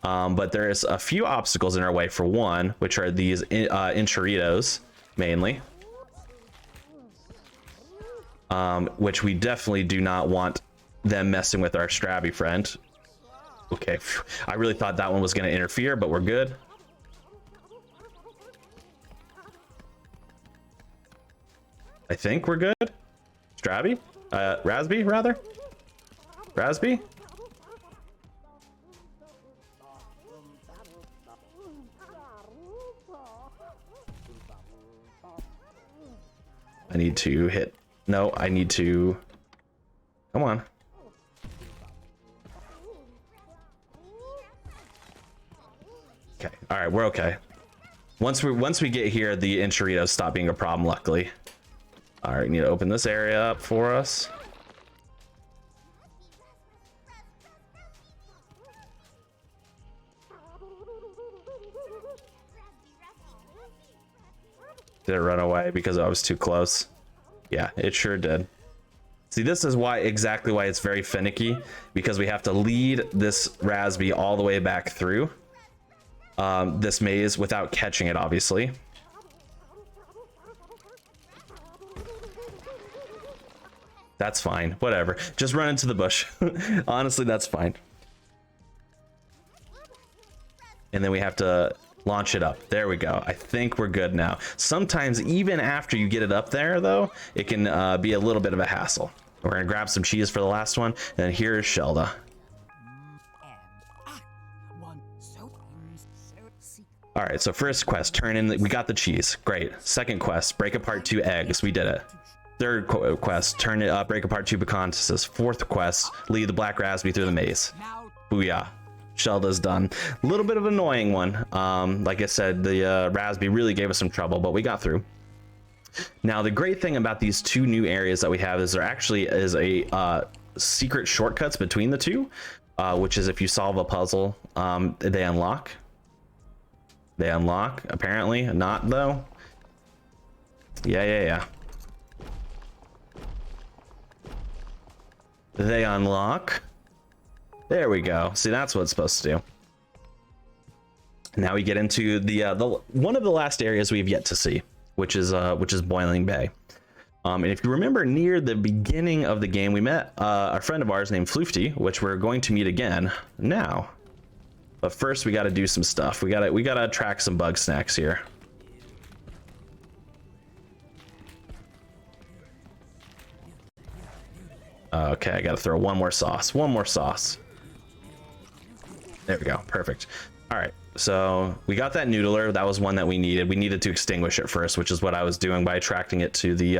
but there's a few obstacles in our way. For one, which are these enchiritos mainly. Which we definitely do not want them messing with our Strabby friend. Okay, I really thought that one was going to interfere, but we're good. I think we're good. Strabby? Rasby, rather? Rasby? I need to hit... No, I need to... Come on. Okay, all right, we're okay. Once we get here, the enchiritos stop being a problem, luckily. All right, need to open this area up for us. Did it run away because I was too close? Yeah, it sure did. See, this is exactly why it's very finicky, because we have to lead this Raspy all the way back through this maze without catching it, obviously. That's fine, whatever. Just run into the bush. Honestly, that's fine. And then we have to launch it up. There we go. I think we're good now. Sometimes even after you get it up there, though, it can be a little bit of a hassle. We're gonna grab some cheese for the last one, and here's Shelda. All right, so first quest, turn in. We got the cheese. Great. Second quest, break apart 2 eggs. We did it. Third quest, turn it break apart 2 pecans. Fourth quest, lead the black raspberry through the maze. Booyah. Shelda's done. A little bit of an annoying one. Like I said, the raspberry really gave us some trouble, but we got through. Now, the great thing about these 2 new areas that we have is there actually is a secret shortcuts between the 2, which is if you solve a puzzle, they unlock. They unlock, apparently. Not, though. Yeah. They unlock. There we go. See, that's what it's supposed to do. Now we get into the one of the last areas we've yet to see, which is Boiling Bay. And if you remember, near the beginning of the game, we met a friend of ours named Floofty, which we're going to meet again now. But first, we got to do some stuff. We gotta track some Bugsnax here. Okay, I gotta throw one more sauce. There we go. Perfect. All right, so we got that noodler. That was one that we needed. We needed to extinguish it first, which is what I was doing by attracting it to the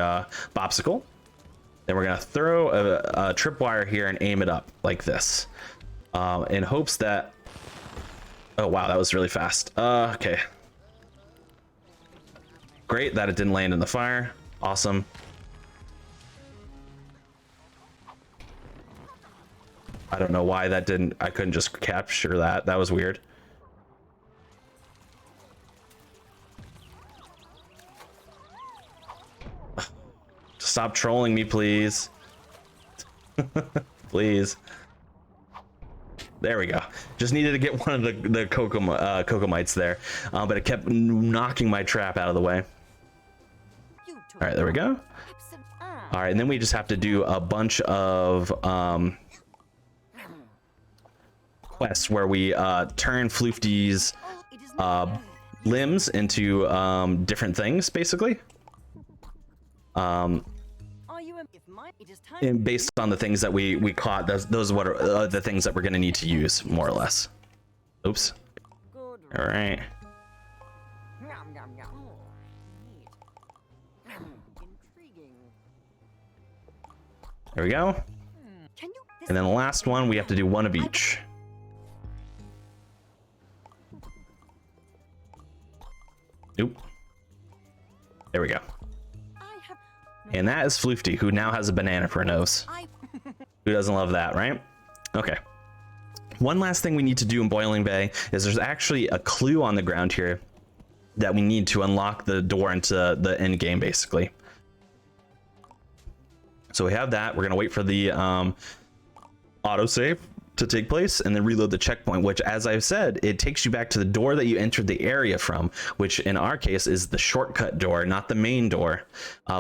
popsicle. Then we're gonna throw a tripwire here and aim it up like this, in hopes that. Oh wow, that was really fast. Okay. Great that it didn't land in the fire. Awesome. I don't know why that didn't. I couldn't just capture that. That was weird. Stop trolling me, please. Please. There we go. Just needed to get one of the cocoa mites there, but it kept knocking my trap out of the way. All right, there we go. All right, and then we just have to do a bunch of quests where we turn Floofty's limbs into different things, basically. And based on the things that we caught, those are what are the things that we're going to need to use, more or less. Oops. All right. There we go. And then the last one, we have to do one of each. Nope. There we go. And that is Floofty, who now has a banana for a nose. Who doesn't love that, right? Okay. One last thing we need to do in Boiling Bay is there's actually a clue on the ground here that we need to unlock the door into the end game, basically. So we have that. We're going to wait for the autosave to take place and then reload the checkpoint, which, as I've said, it takes you back to the door that you entered the area from, which in our case is the shortcut door, not the main door,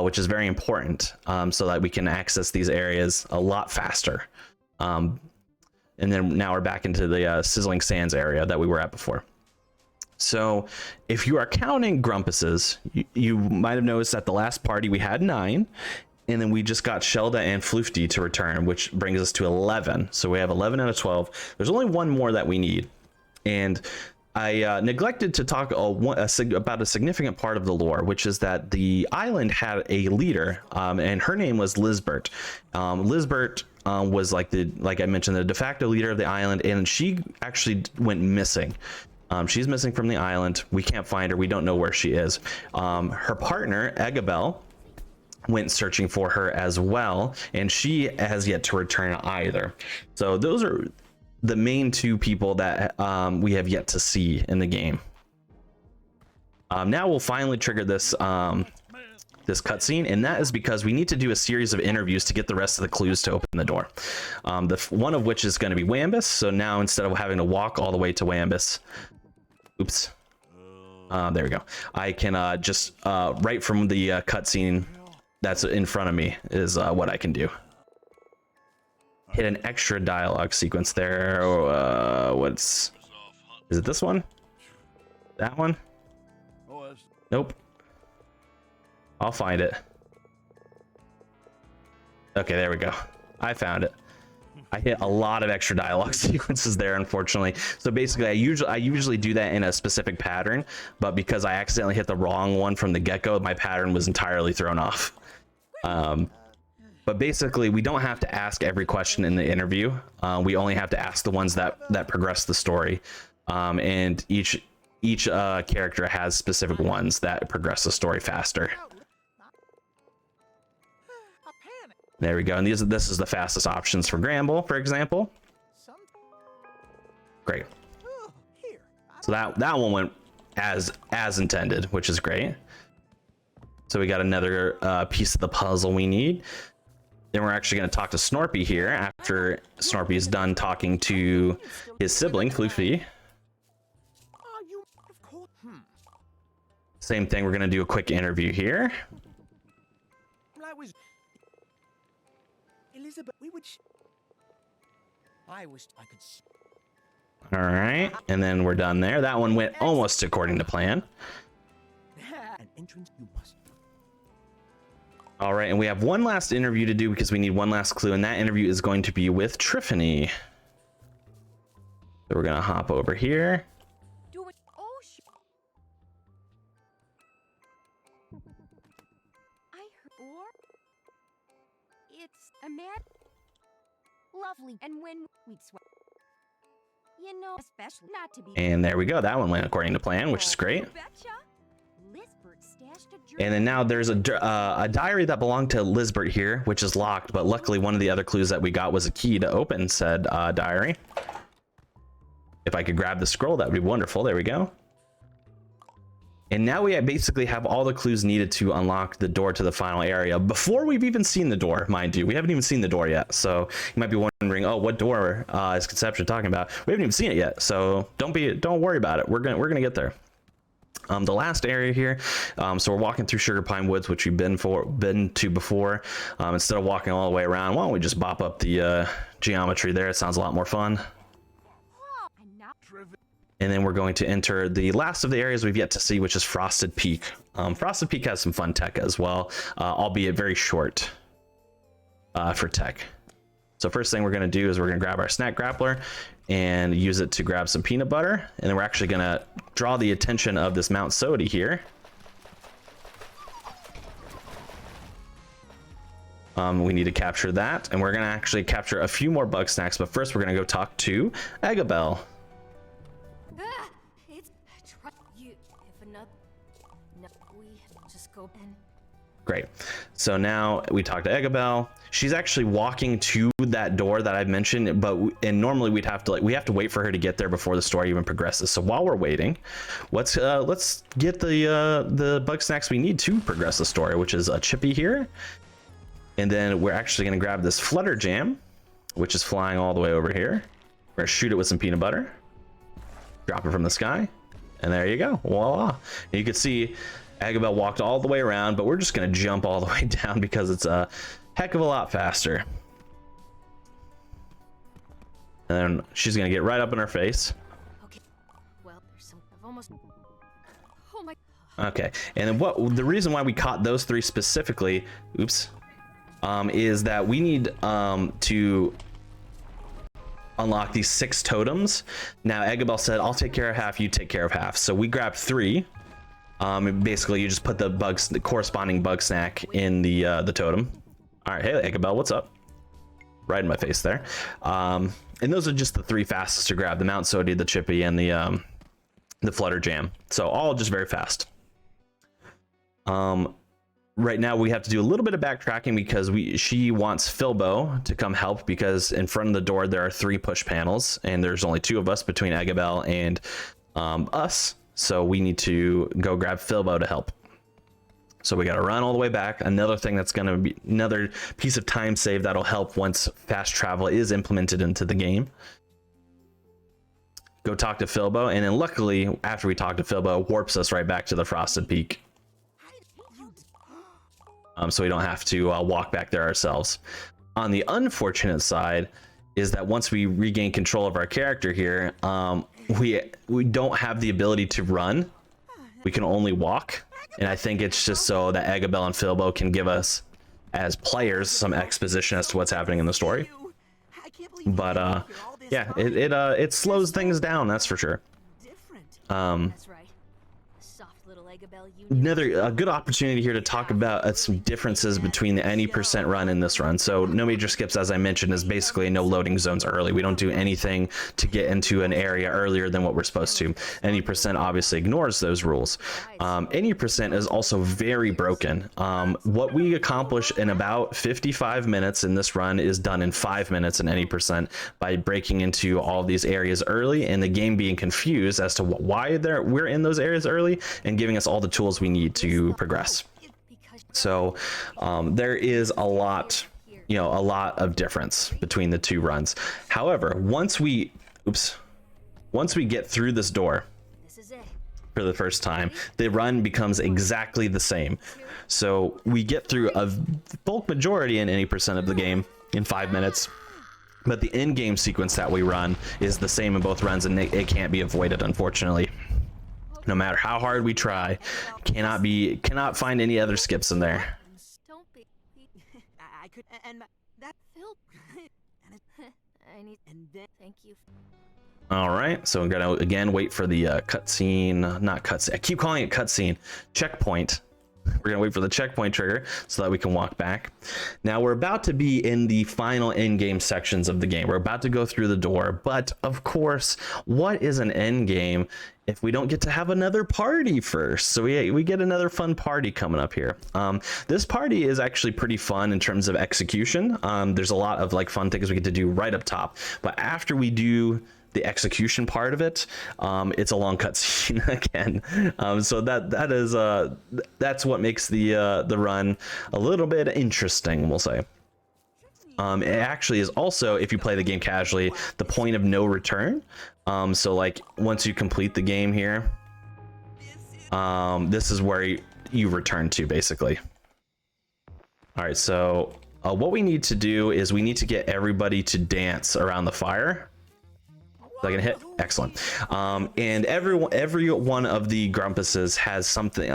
which is very important, so that we can access these areas a lot faster. And then now we're back into the Sizzling Sands area that we were at before. So if you are counting grumpuses, you might have noticed that the last party we had 9, and then we just got Shelda and Floofty to return, which brings us to 11. So we have 11 out of 12. There's only one more that we need. And I neglected to talk about a significant part of the lore, which is that the island had a leader, and her name was Lizbert. Lizbert was like I mentioned, the de facto leader of the island, and she actually went missing. She's missing from the island. We can't find her. We don't know where she is. Her partner, Egabel, went searching for her as well, and she has yet to return either. So those are the main 2 people that we have yet to see in the game. Now we'll finally trigger this this cutscene, and that is because we need to do a series of interviews to get the rest of the clues to open the door. One of which is going to be Wambus. So now instead of having to walk all the way to Wambus, oops, there we go. I can just right from the cutscene that's in front of me is what I can do. Hit an extra dialogue sequence there. Is it this one? That one? Nope. I'll find it. Okay, there we go. I found it. I hit a lot of extra dialogue sequences there, unfortunately. So basically, I usually do that in a specific pattern, but because I accidentally hit the wrong one from the get-go, my pattern was entirely thrown off. But basically, we don't have to ask every question in the interview. We only have to ask the ones that progress the story, and each character has specific ones that progress the story faster. There we go, and this is the fastest options for Gramble, for example. Great. So that one went as intended, which is great. So we got another piece of the puzzle we need. Then we're actually going to talk to Snorpy here after Snorpy is done talking to his sibling, Floofy. Same thing, we're going to do a quick interview here. Elizabeth, I could. All right, and then we're done there. That one went almost according to plan. An entrance you must. All right, and we have one last interview to do because we need one last clue, and that interview is going to be with Triffany. So we're gonna hop over here. Do it. Oh, I heard. Or it's a mad, lovely, and when we'd sweat, you know, especially not to be. And there we go. That one went according to plan, which is great. And then now there's a diary that belonged to Lisbert here, which is locked, but luckily one of the other clues that we got was a key to open said diary. If I could grab the scroll, that would be wonderful. There we go. And now we basically have all the clues needed to unlock the door to the final area before we've even seen the door, mind you. We haven't even seen the door yet. So you might be wondering, oh, what door is Conception talking about? We haven't even seen it yet. So don't worry about it. We're gonna get there. The last area here, so we're walking through Sugarpine Woods, which we've been to before. Instead of walking all the way around, why don't we just bop up the geometry there? It sounds a lot more fun. And then we're going to enter the last of the areas we've yet to see, which is Frosted Peak. Frosted Peak has some fun tech as well, albeit very short for tech. So first thing we're going to do is we're going to grab our snack grappler and use it to grab some peanut butter. And then we're actually going to draw the attention of this Mount Sodi here. We need to capture that, and we're going to actually capture a few more Bugsnax, but first we're going to go talk to Eggabell. Great. So now we talk to Eggabell. She's actually walking to that door that I've mentioned, and normally we have to wait for her to get there before the story even progresses. So while we're waiting, let's get the Bugsnax we need to progress the story, which is a chippy here, and then we're actually going to grab this Flutter Jam, which is flying all the way over here. We're going to shoot it with some peanut butter, drop it from the sky, and there you go. Voila! And you can see Eggabell walked all the way around, but we're just going to jump all the way down because it's a heck of a lot faster. And then she's going to get right up in our face. Okay. Well, there's some almost. Oh my. Okay. And then the reason why we caught those three specifically, oops, is that we need to unlock these 6 totems. Now Eggabell said, "I'll take care of half, you take care of half." So we grabbed 3. Basically you just put the corresponding Bugsnax in the totem. All right, hey Eggabell, what's up? Right in my face there. And those are just the 3 fastest to grab: the Mount Sodi, the Chippy, and the Flutter Jam. So all just very fast. Right now we have to do a little bit of backtracking because she wants Filbo to come help, because in front of the door there are 3 push panels and there's only 2 of us between Eggabell and us. So we need to go grab Filbo to help. So we got to run all the way back. Another thing that's going to be another piece of time save that'll help once fast travel is implemented into the game. Go talk to Filbo, and then luckily after we talk to Filbo, it warps us right back to the Frosted Peak. So we don't have to walk back there ourselves. On the unfortunate side is that once we regain control of our character here, we don't have the ability to run. We can only walk, and I think it's just so that Agabel and Filbo can give us, as players, some exposition as to what's happening in the story. But yeah, it slows things down, that's for sure. That's right. Soft little Agabel, you Another good opportunity here to talk about some differences between the any percent run and this run. So no major skips, as I mentioned, is basically no loading zones early. We don't do anything to get into an area earlier than what we're supposed to. Any percent obviously ignores those rules. Any percent is also very broken. What we accomplish in about 55 minutes in this run is done in 5 minutes in any percent by breaking into all these areas early and the game being confused as to why we're in those areas early and giving us all the tools we need to progress. So there is a lot of difference between the two runs. However, once we get through this door for the first time, the run becomes exactly the same. So we get through a bulk majority in any percent of the game in 5 minutes, but the in-game sequence that we run is the same in both runs, and it can't be avoided, unfortunately. No matter how hard we try, cannot find any other skips in there. Don't be. I could and that Phil. I need and then thank you. All right, so I'm gonna again wait for the cutscene, not cutscene. I keep calling it cutscene. Checkpoint. We're gonna wait for the checkpoint trigger so that we can walk back. Now we're about to be in the final in-game sections of the game. We're about to go through the door, but of course, what is an end game if we don't get to have another party first? So we get another fun party coming up here. This party is actually pretty fun in terms of execution. There's a lot of like fun things we get to do right up top, but after we do the execution part of it, it's a long cutscene again. So that's what makes the run a little bit interesting, we'll say. It actually is also, if you play the game casually, the point of no return. So like once you complete the game here, this is where you return to, basically. All right, so what we need to do is we need to get everybody to dance around the fire. So I can hit, excellent. And every one of the grumpuses has something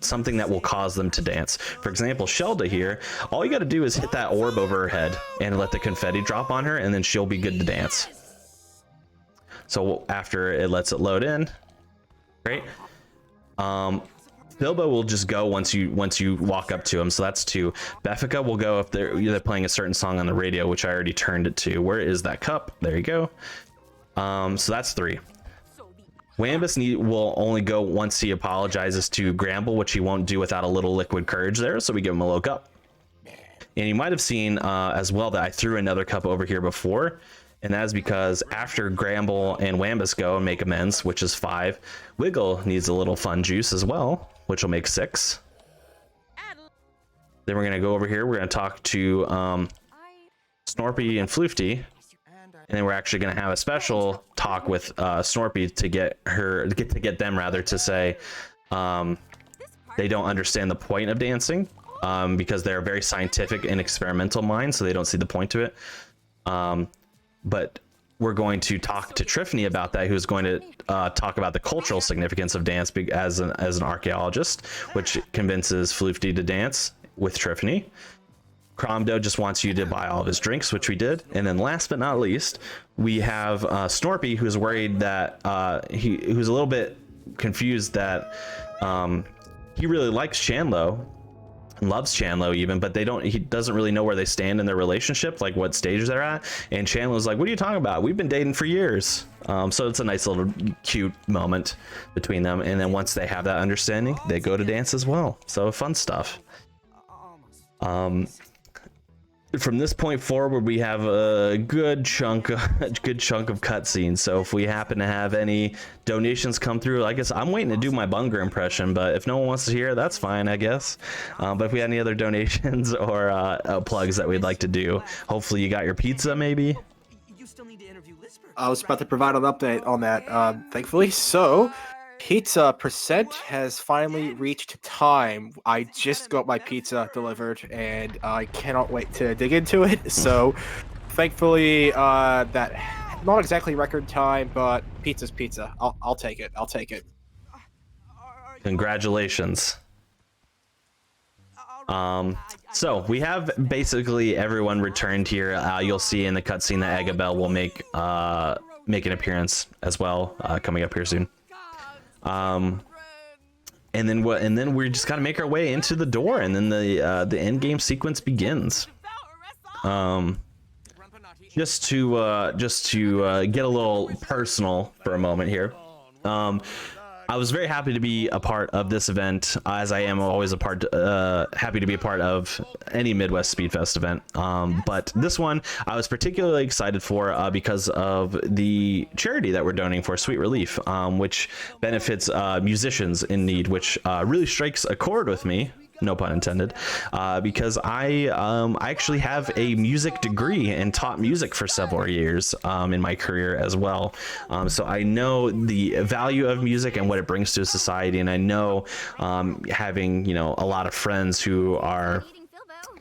something that will cause them to dance. For example, Shelda here, all you got to do is hit that orb over her head and let the confetti drop on her, and then she'll be good to dance. So after it lets it load in, great. Bilbo will just go once you walk up to him, so that's 2. Beffica will go if they're playing a certain song on the radio, which I already turned it to. Where is that cup? There you go. So that's 3. Wambus will only go once he apologizes to Gramble, which he won't do without a little liquid courage there, so we give him a little cup. And you might have seen as well that I threw another cup over here before, and that is because after Gramble and Wambus go and make amends, which is 5, Wiggle needs a little fun juice as well, which will make 6. Then we're going to go over here, we're going to talk to Snorpy and Floofty. And then we're actually going to have a special talk with Snorpy to get them rather to say they don't understand the point of dancing because they're very scientific and experimental minds, so they don't see the point to it. But we're going to talk to Triffany about that, who's going to talk about the cultural significance of dance as an archaeologist, which convinces Floofty to dance with Triffany. Cromdo just wants you to buy all of his drinks, which we did. And then last but not least, we have Snorpy, who's worried that who's a little bit confused that he really likes Chandlo, loves Chandlo even, but he doesn't really know where they stand in their relationship, like what stage they're at. And Chandlo's like, what are you talking about? We've been dating for years. So it's a nice little cute moment between them. And then once they have that understanding, they go to dance as well. So fun stuff. from this point forward, we have a good chunk of cutscenes. So if we happen to have any donations come through, I guess I'm waiting to do my Bunger impression, but if no one wants to hear, that's fine, I guess. But if we had any other donations or plugs that we'd like to do, hopefully you got your pizza, maybe. I was about to provide an update on that, thankfully. So, pizza percent has finally reached time. I just got my pizza delivered, and I cannot wait to dig into it. So, thankfully, that not exactly record time, but pizza's pizza. I'll take it. I'll take it. Congratulations. So we have basically everyone returned here. You'll see in the cutscene that Agabel will make an appearance as well, coming up here soon. And then we're just gotta make our way into the door, and then the end game sequence begins. Just to get a little personal for a moment here. I was very happy to be a part of this event, as I am always happy to be a part of any Midwest Speedfest event. But this one I was particularly excited for because of the charity that we're donating for, Sweet Relief, which benefits musicians in need, which really strikes a chord with me. No pun intended, because I actually have a music degree and taught music for several years in my career as well. So I know the value of music and what it brings to society, and I know having a lot of friends who are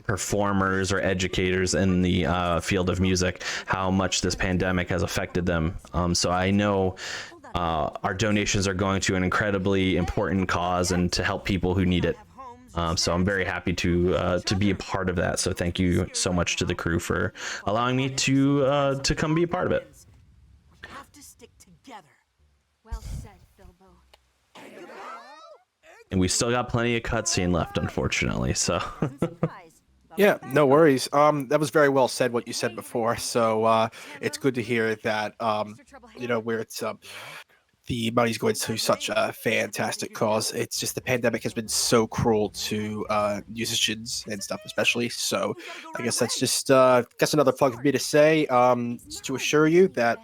performers or educators in the field of music, how much this pandemic has affected them. So I know our donations are going to an incredibly important cause and to help people who need it. So I'm very happy to be a part of that. So thank you so much to the crew for allowing me to come be a part of it. Have to stick together. Well said, Bilbo. And we still got plenty of cutscene left, unfortunately. So Yeah, no worries. That was very well said what you said before. So it's good to hear that where it's the money's going to such a fantastic cause. It's just the pandemic has been so cruel to musicians and stuff, especially. So I guess that's just another plug for me to say, to assure you that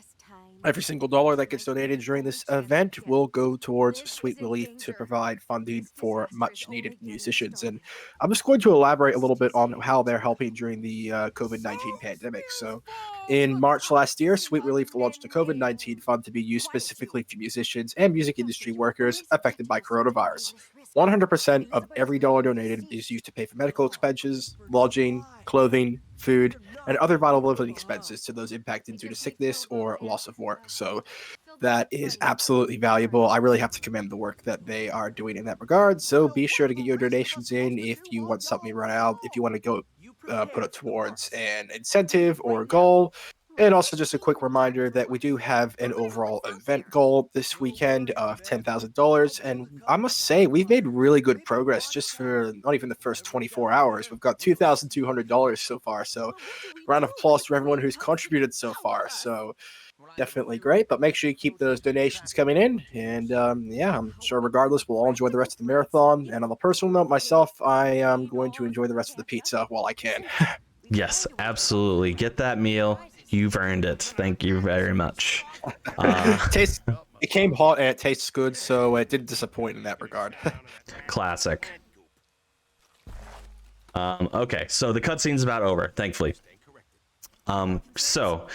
every single dollar that gets donated during this event will go towards Sweet Relief to provide funding for much needed musicians. And I'm just going to elaborate a little bit on how they're helping during the COVID-19 pandemic. So in March last year, Sweet Relief launched a COVID-19 fund to be used specifically for musicians and music industry workers affected by coronavirus. 100% of every dollar donated is used to pay for medical expenses, lodging, clothing, food, and other vital living expenses to those impacted due to sickness or loss of work. So that is absolutely valuable. I really have to commend the work that they are doing in that regard. So be sure to get your donations in if you want something to run out, if you want to go put it towards an incentive or a goal. And also just a quick reminder that we do have an overall event goal this weekend of $10,000. And I must say, we've made really good progress just for not even the first 24 hours. We've got $2,200 so far. So round of applause to everyone who's contributed so far. So definitely great. But make sure you keep those donations coming in. And I'm sure regardless, we'll all enjoy the rest of the marathon. And on the personal note, myself, I am going to enjoy the rest of the pizza while I can. yes, absolutely. Get that meal. You've earned it. Thank you very much. It came hot and it tastes good, so it didn't disappoint in that regard. Classic. Okay, so the cutscene's about over, thankfully. So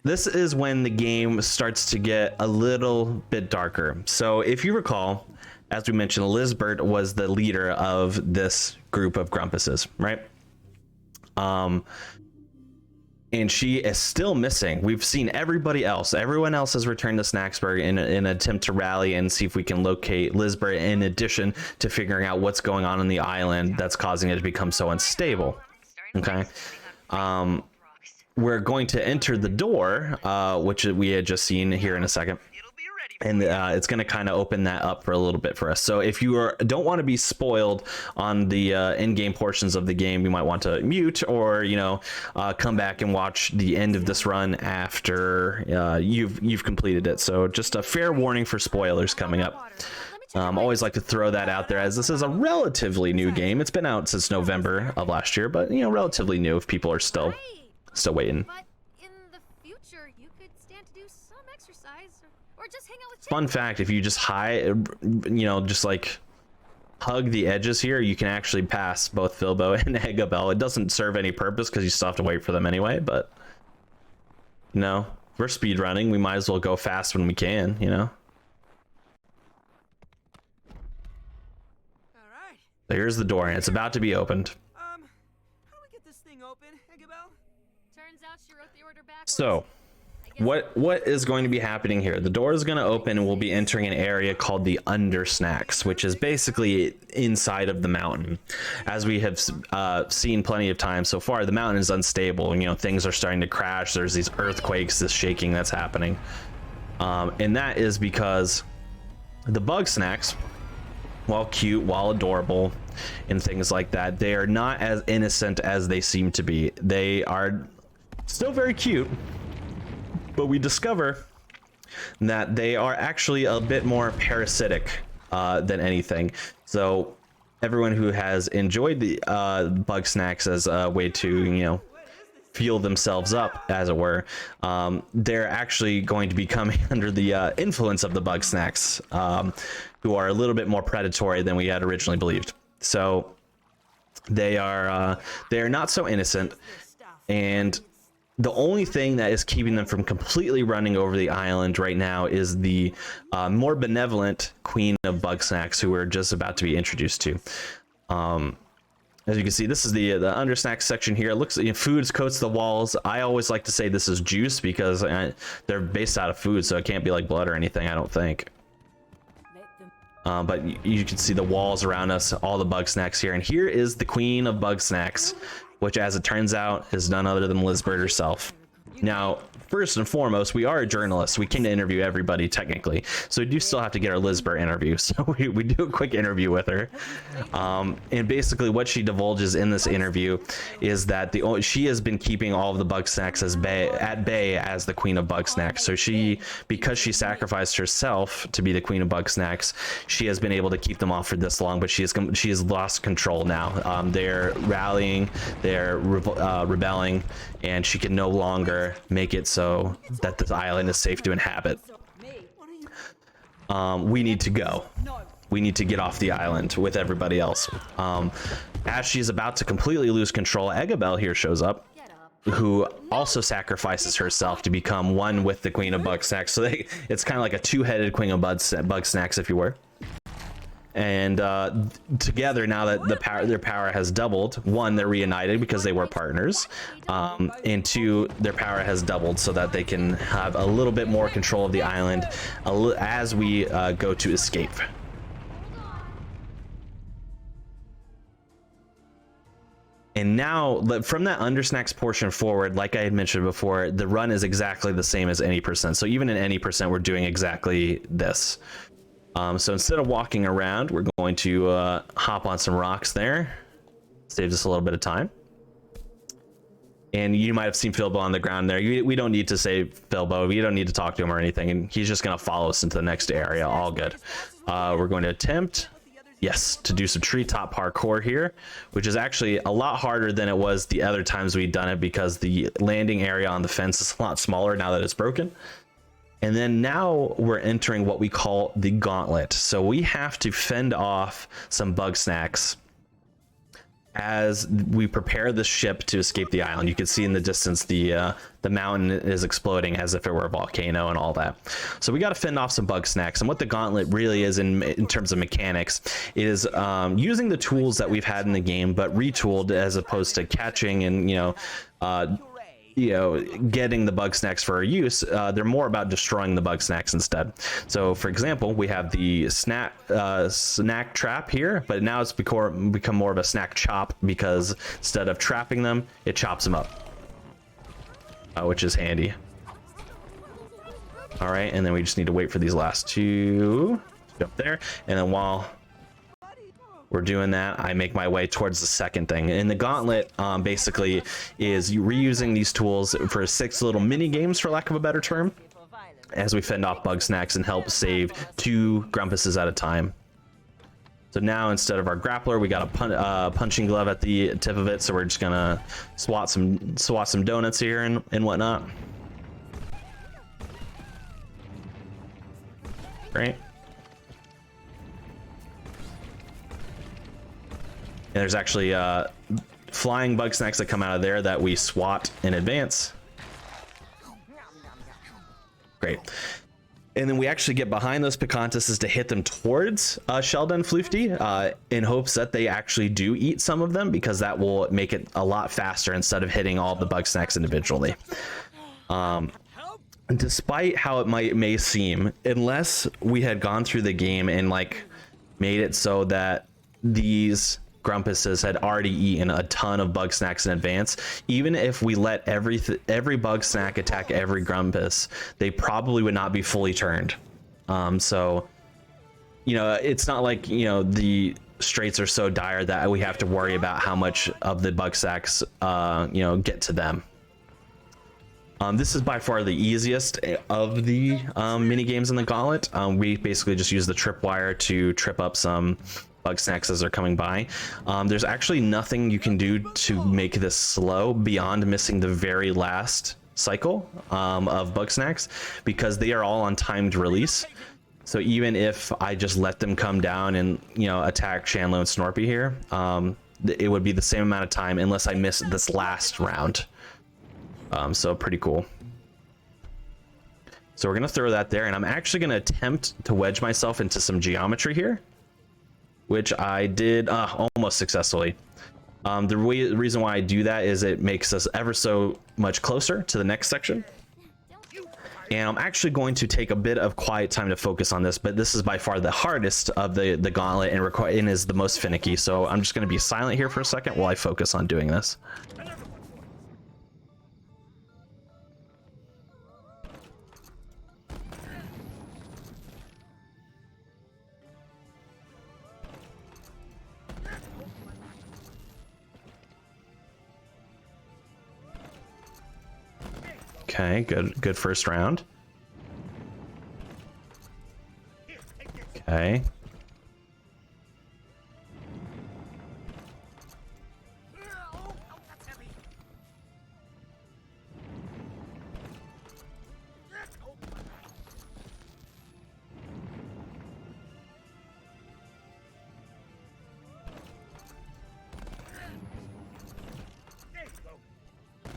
this is when the game starts to get a little bit darker. So if you recall, as we mentioned, Lizbert was the leader of this group of Grumpuses, right? And she is still missing. We've seen everybody else. Everyone else has returned to Snacksburg in an attempt to rally and see if we can locate Lizbert, in addition to figuring out what's going on the island that's causing it to become so unstable. Okay. We're going to enter the door, which we had just seen here in a second. And it's going to kind of open that up for a little bit for us. So if you don't want to be spoiled on the in-game portions of the game, you might want to mute or, come back and watch the end of this run after you've completed it. So just a fair warning for spoilers coming up. Always like to throw that out there, as this is a relatively new game. It's been out since November of last year, but you know, relatively new if people are still waiting. But in the future, you could stand to do some exercise or just hang out with Fun fact, if you just you know, just like hug the edges here, you can actually pass both Filbo and Eggabell. It doesn't serve any purpose because you still have to wait for them anyway, but you know, if we're speed running, we might as well go fast when we can, you know. So here's the door, and it's about to be opened. How do we get this thing open, Eggabell? Turns out she wrote the order backwards. So what is going to be happening here? The door is going to open and we'll be entering an area called the Undersnacks, which is basically inside of the mountain. As we have seen plenty of times so far, the mountain is unstable, and you know, things are starting to crash. There's these earthquakes, this shaking that's happening, and that is because the Bugsnax, while cute, while adorable, and things like that, they are not as innocent as they seem to be. They are still very cute, but we discover that they are actually a bit more parasitic than anything. So everyone who has enjoyed the Bugsnax as a way to, you know, fuel themselves up, as it were, they're actually going to be coming under the influence of the Bugsnax, who are a little bit more predatory than we had originally believed. So they are not so innocent, and the only thing that is keeping them from completely running over the island right now is the more benevolent Queen of Bugsnax, who we're just about to be introduced to. As you can see, this is the Undersnacks section here. It looks, you know, foods coats the walls. I always like to say this is juice because they're based out of food, so it can't be like blood or anything, I don't think. But you can see the walls around us, all the Bugsnax here. And here is the Queen of Bugsnax, which, as it turns out, is none other than Lizbert herself. Now, first and foremost, we are a journalist. We can interview everybody, technically. So we do still have to get our Lizbert interview. So we do a quick interview with her. And basically what she divulges in this interview is that she has been keeping all of the Bugsnax at bay as the Queen of Bugsnax. So because she sacrificed herself to be the Queen of Bugsnax, she has been able to keep them off for this long, but she has lost control now. They're rallying, they're rebelling, and she can no longer make it so that this island is safe to inhabit. We need to go. We need to get off the island with everybody else. As she's about to completely lose control, Eggabell here shows up, who also sacrifices herself to become one with the Queen of Bugsnax. So it's kind of like a two-headed Queen of Bugsnax, if you were. And together, now that their power has doubled, one, they're reunited because they were partners, and two, their power has doubled so that they can have a little bit more control of the island as we go to escape. And now, from that Undersnacks portion forward, like I had mentioned before, the run is exactly the same as any percent. So even in any percent, we're doing exactly this. So instead of walking around, we're going to hop on some rocks there. Saves us a little bit of time. And you might have seen Filbo on the ground there. We don't need to say Filbo. We don't need to talk to him or anything. And he's just going to follow us into the next area. All good. We're going to attempt, yes, to do some treetop parkour here, which is actually a lot harder than it was the other times we'd done it because the landing area on the fence is a lot smaller now that it's broken. And then now we're entering what we call the gauntlet. So we have to fend off some Bugsnax as we prepare the ship to escape the island. You can see in the distance the mountain is exploding as if it were a volcano and all that. So we got to fend off some Bugsnax. And what the gauntlet really is in terms of mechanics is using the tools that we've had in the game, but retooled as opposed to catching and getting the Bugsnax for our use. They're more about destroying the Bugsnax instead. So for example, we have the snack trap here, but now it's become more of a snack chop because instead of trapping them, it chops them up, which is handy. All right, and then we just need to wait for these last two to jump there, and then while we're doing that, I make my way towards the second thing. And the gauntlet basically is reusing these tools for 6 little mini games, for lack of a better term, as we fend off Bugsnax and help save 2 Grumpuses at a time. So now instead of our grappler, we got a punching glove at the tip of it. So we're just gonna swat some donuts here and whatnot. Great. And there's actually flying Bugsnax that come out of there that we swat in advance. Great. And then we actually get behind those Picantuses to hit them towards Sheldon and Floofty in hopes that they actually do eat some of them, because that will make it a lot faster instead of hitting all the Bugsnax individually. Despite how it may seem, unless we had gone through the game and like made it so that these Grumpuses had already eaten a ton of Bugsnax in advance, even if we let every Bugsnax attack every Grumpus, they probably would not be fully turned. So, you know, it's not like, you know, the straits are so dire that we have to worry about how much of the Bugsnax, you know, get to them. This is by far the easiest of the mini games in the Gauntlet. We basically just use the tripwire to trip up some Bugsnax as they're coming by. There's actually nothing you can do to make this slow beyond missing the very last cycle of Bugsnax, because they are all on timed release. So even if I just let them come down and, you know, attack Chandlo and Snorpy here, it would be the same amount of time unless I miss this last round. So pretty cool. So we're gonna throw that there, and I'm actually gonna attempt to wedge myself into some geometry here, which I did almost successfully. The reason why I do that is it makes us ever so much closer to the next section. And I'm actually going to take a bit of quiet time to focus on this, but this is by far the hardest of the Gauntlet and is the most finicky. So I'm just going to be silent here for a second while I focus on doing this. Okay, good first round. Okay.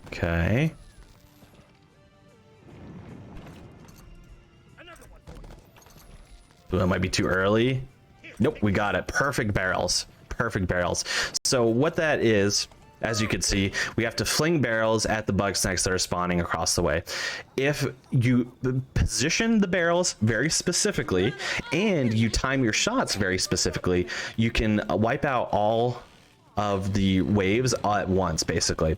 Okay. Ooh, that might be too early. Nope, we got it. Perfect barrels. Perfect barrels. So what that is, as you can see, we have to fling barrels at the Bugsnax that are spawning across the way. If you position the barrels very specifically and you time your shots very specifically, you can wipe out all of the waves at once, basically,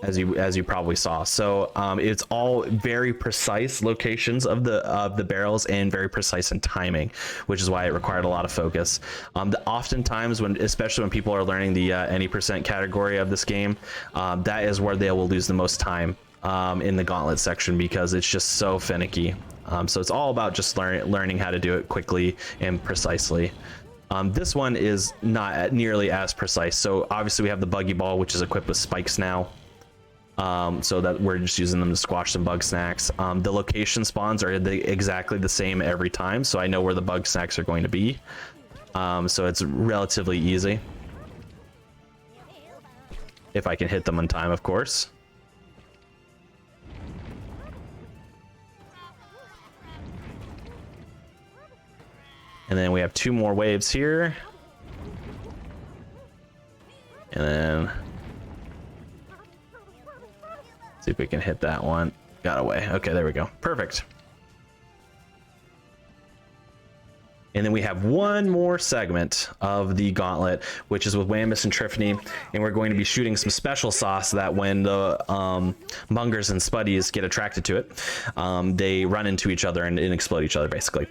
as you probably saw. So it's all very precise locations of the barrels and very precise in timing, which is why it required a lot of focus. Oftentimes, especially when people are learning the any percent category of this game, that is where they will lose the most time in the Gauntlet section, because it's just so finicky. So it's all about just learning how to do it quickly and precisely. This one is not nearly as precise. So obviously we have the Buggy Ball, which is equipped with spikes now. So that we're just using them to squash some Bugsnax. The location spawns are exactly the same every time, so I know where the Bugsnax are going to be. So it's relatively easy. If I can hit them on time, of course. And then we have 2 more waves here. And then see if we can hit that one. Got away. Okay, there we go. Perfect. And then we have one more segment of the Gauntlet, which is with Wambus and Triffany, and we're going to be shooting some special sauce that when the Mungers and Spuddies get attracted to it, they run into each other and explode each other, basically.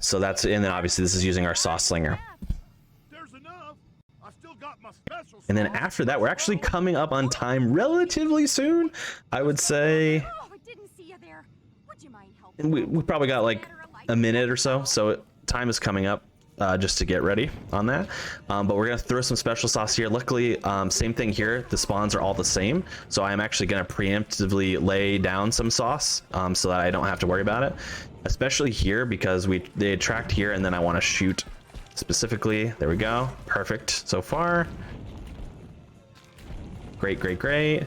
So that's, and then obviously this is using our sauce slinger. And then after that, we're actually coming up on time relatively soon, I would say. Oh, I didn't see you there. Would you mind helping? We probably got like a minute or so. So time is coming up just to get ready on that. But we're gonna throw some special sauce here. Luckily, same thing here. The spawns are all the same, so I'm actually gonna preemptively lay down some sauce so that I don't have to worry about it. Especially here because they attract here, and then I want to shoot specifically. There we go. Perfect so far. Great, great, great.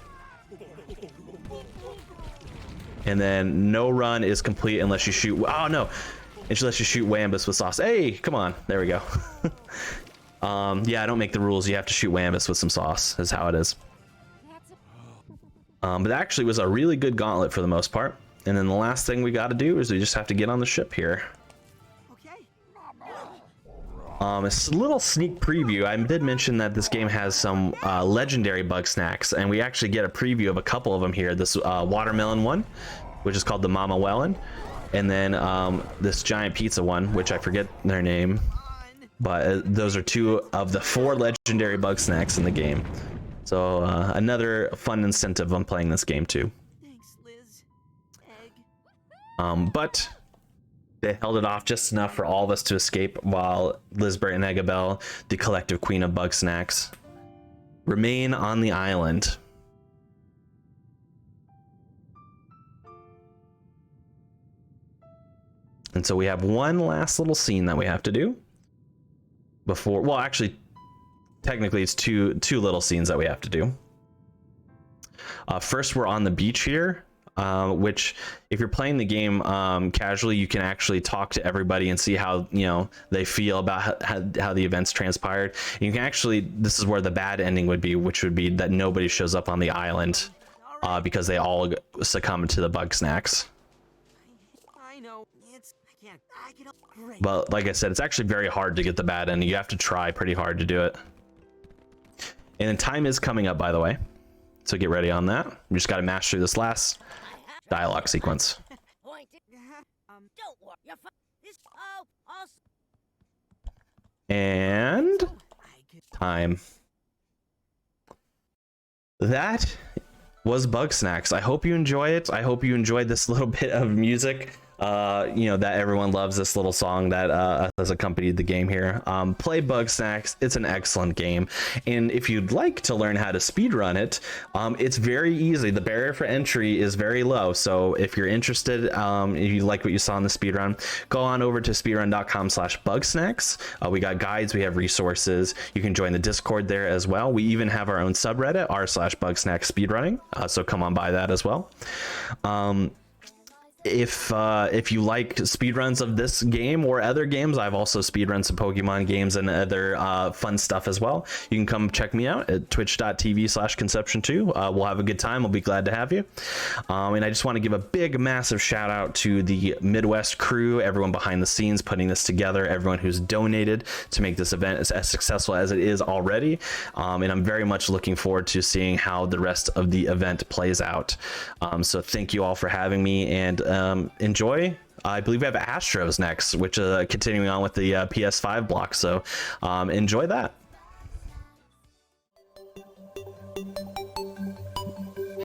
And then no run is complete unless you shoot. Oh no, unless you shoot Wambus with sauce. Hey, come on. There we go. Yeah, I don't make the rules. You have to shoot Wambus with some sauce. Is how it is. But that actually was a really good gauntlet for the most part. And then the last thing we got to do is we just have to get on the ship here. It's a little sneak preview. I did mention that this game has some legendary Bugsnax, and we actually get a preview of a couple of them here. This watermelon one, which is called the Mama Wellin, and then this giant pizza one, which I forget their name, but those are 2 of the 4 legendary Bugsnax in the game. So another fun incentive on playing this game too. Thanks, Liz. Egg. But they held it off just enough for all of us to escape, while Lizbert and Eggabell, the collective queen of Bugsnax, remain on the island. And so we have one last little scene that we have to do before, well, actually, technically it's two little scenes that we have to do. First, we're on the beach here. Which, if you're playing the game casually, you can actually talk to everybody and see how they feel about how the events transpired. And you can actually, this is where the bad ending would be, which would be that nobody shows up on the island because they all succumb to the Bugsnax. I know. I can. Great. But like I said, it's actually very hard to get the bad ending. You have to try pretty hard to do it. And then time is coming up, by the way, so get ready on that. We just got to mash through this last dialogue sequence. And time. That was Bugsnax. I hope you enjoy it. I hope you enjoyed this little bit of music. That everyone loves, this little song that has accompanied the game here. Play Bugsnax. It's an excellent game, and if you'd like to learn how to speedrun it, it's very easy. The barrier for entry is very low, so if you're interested, if you like what you saw in the speedrun, go on over to speedrun.com/Bugsnax. We got guides, we have resources. You can join the Discord there as well. We even have our own subreddit, r/Bugsnax speedrunning, so come on by that as well. If you like speedruns of this game or other games, I've also speedrun some Pokemon games and other fun stuff as well. You can come check me out at twitch.tv/Conception2. We'll have a good time. I'll be glad to have you. And I just want to give a big, massive shout out to the Midwest crew, everyone behind the scenes putting this together, everyone who's donated to make this event as successful as it is already. And I'm very much looking forward to seeing how the rest of the event plays out. So thank you all for having me, and enjoy. I believe we have Astros next, which continuing on with the PS5 block, so enjoy that.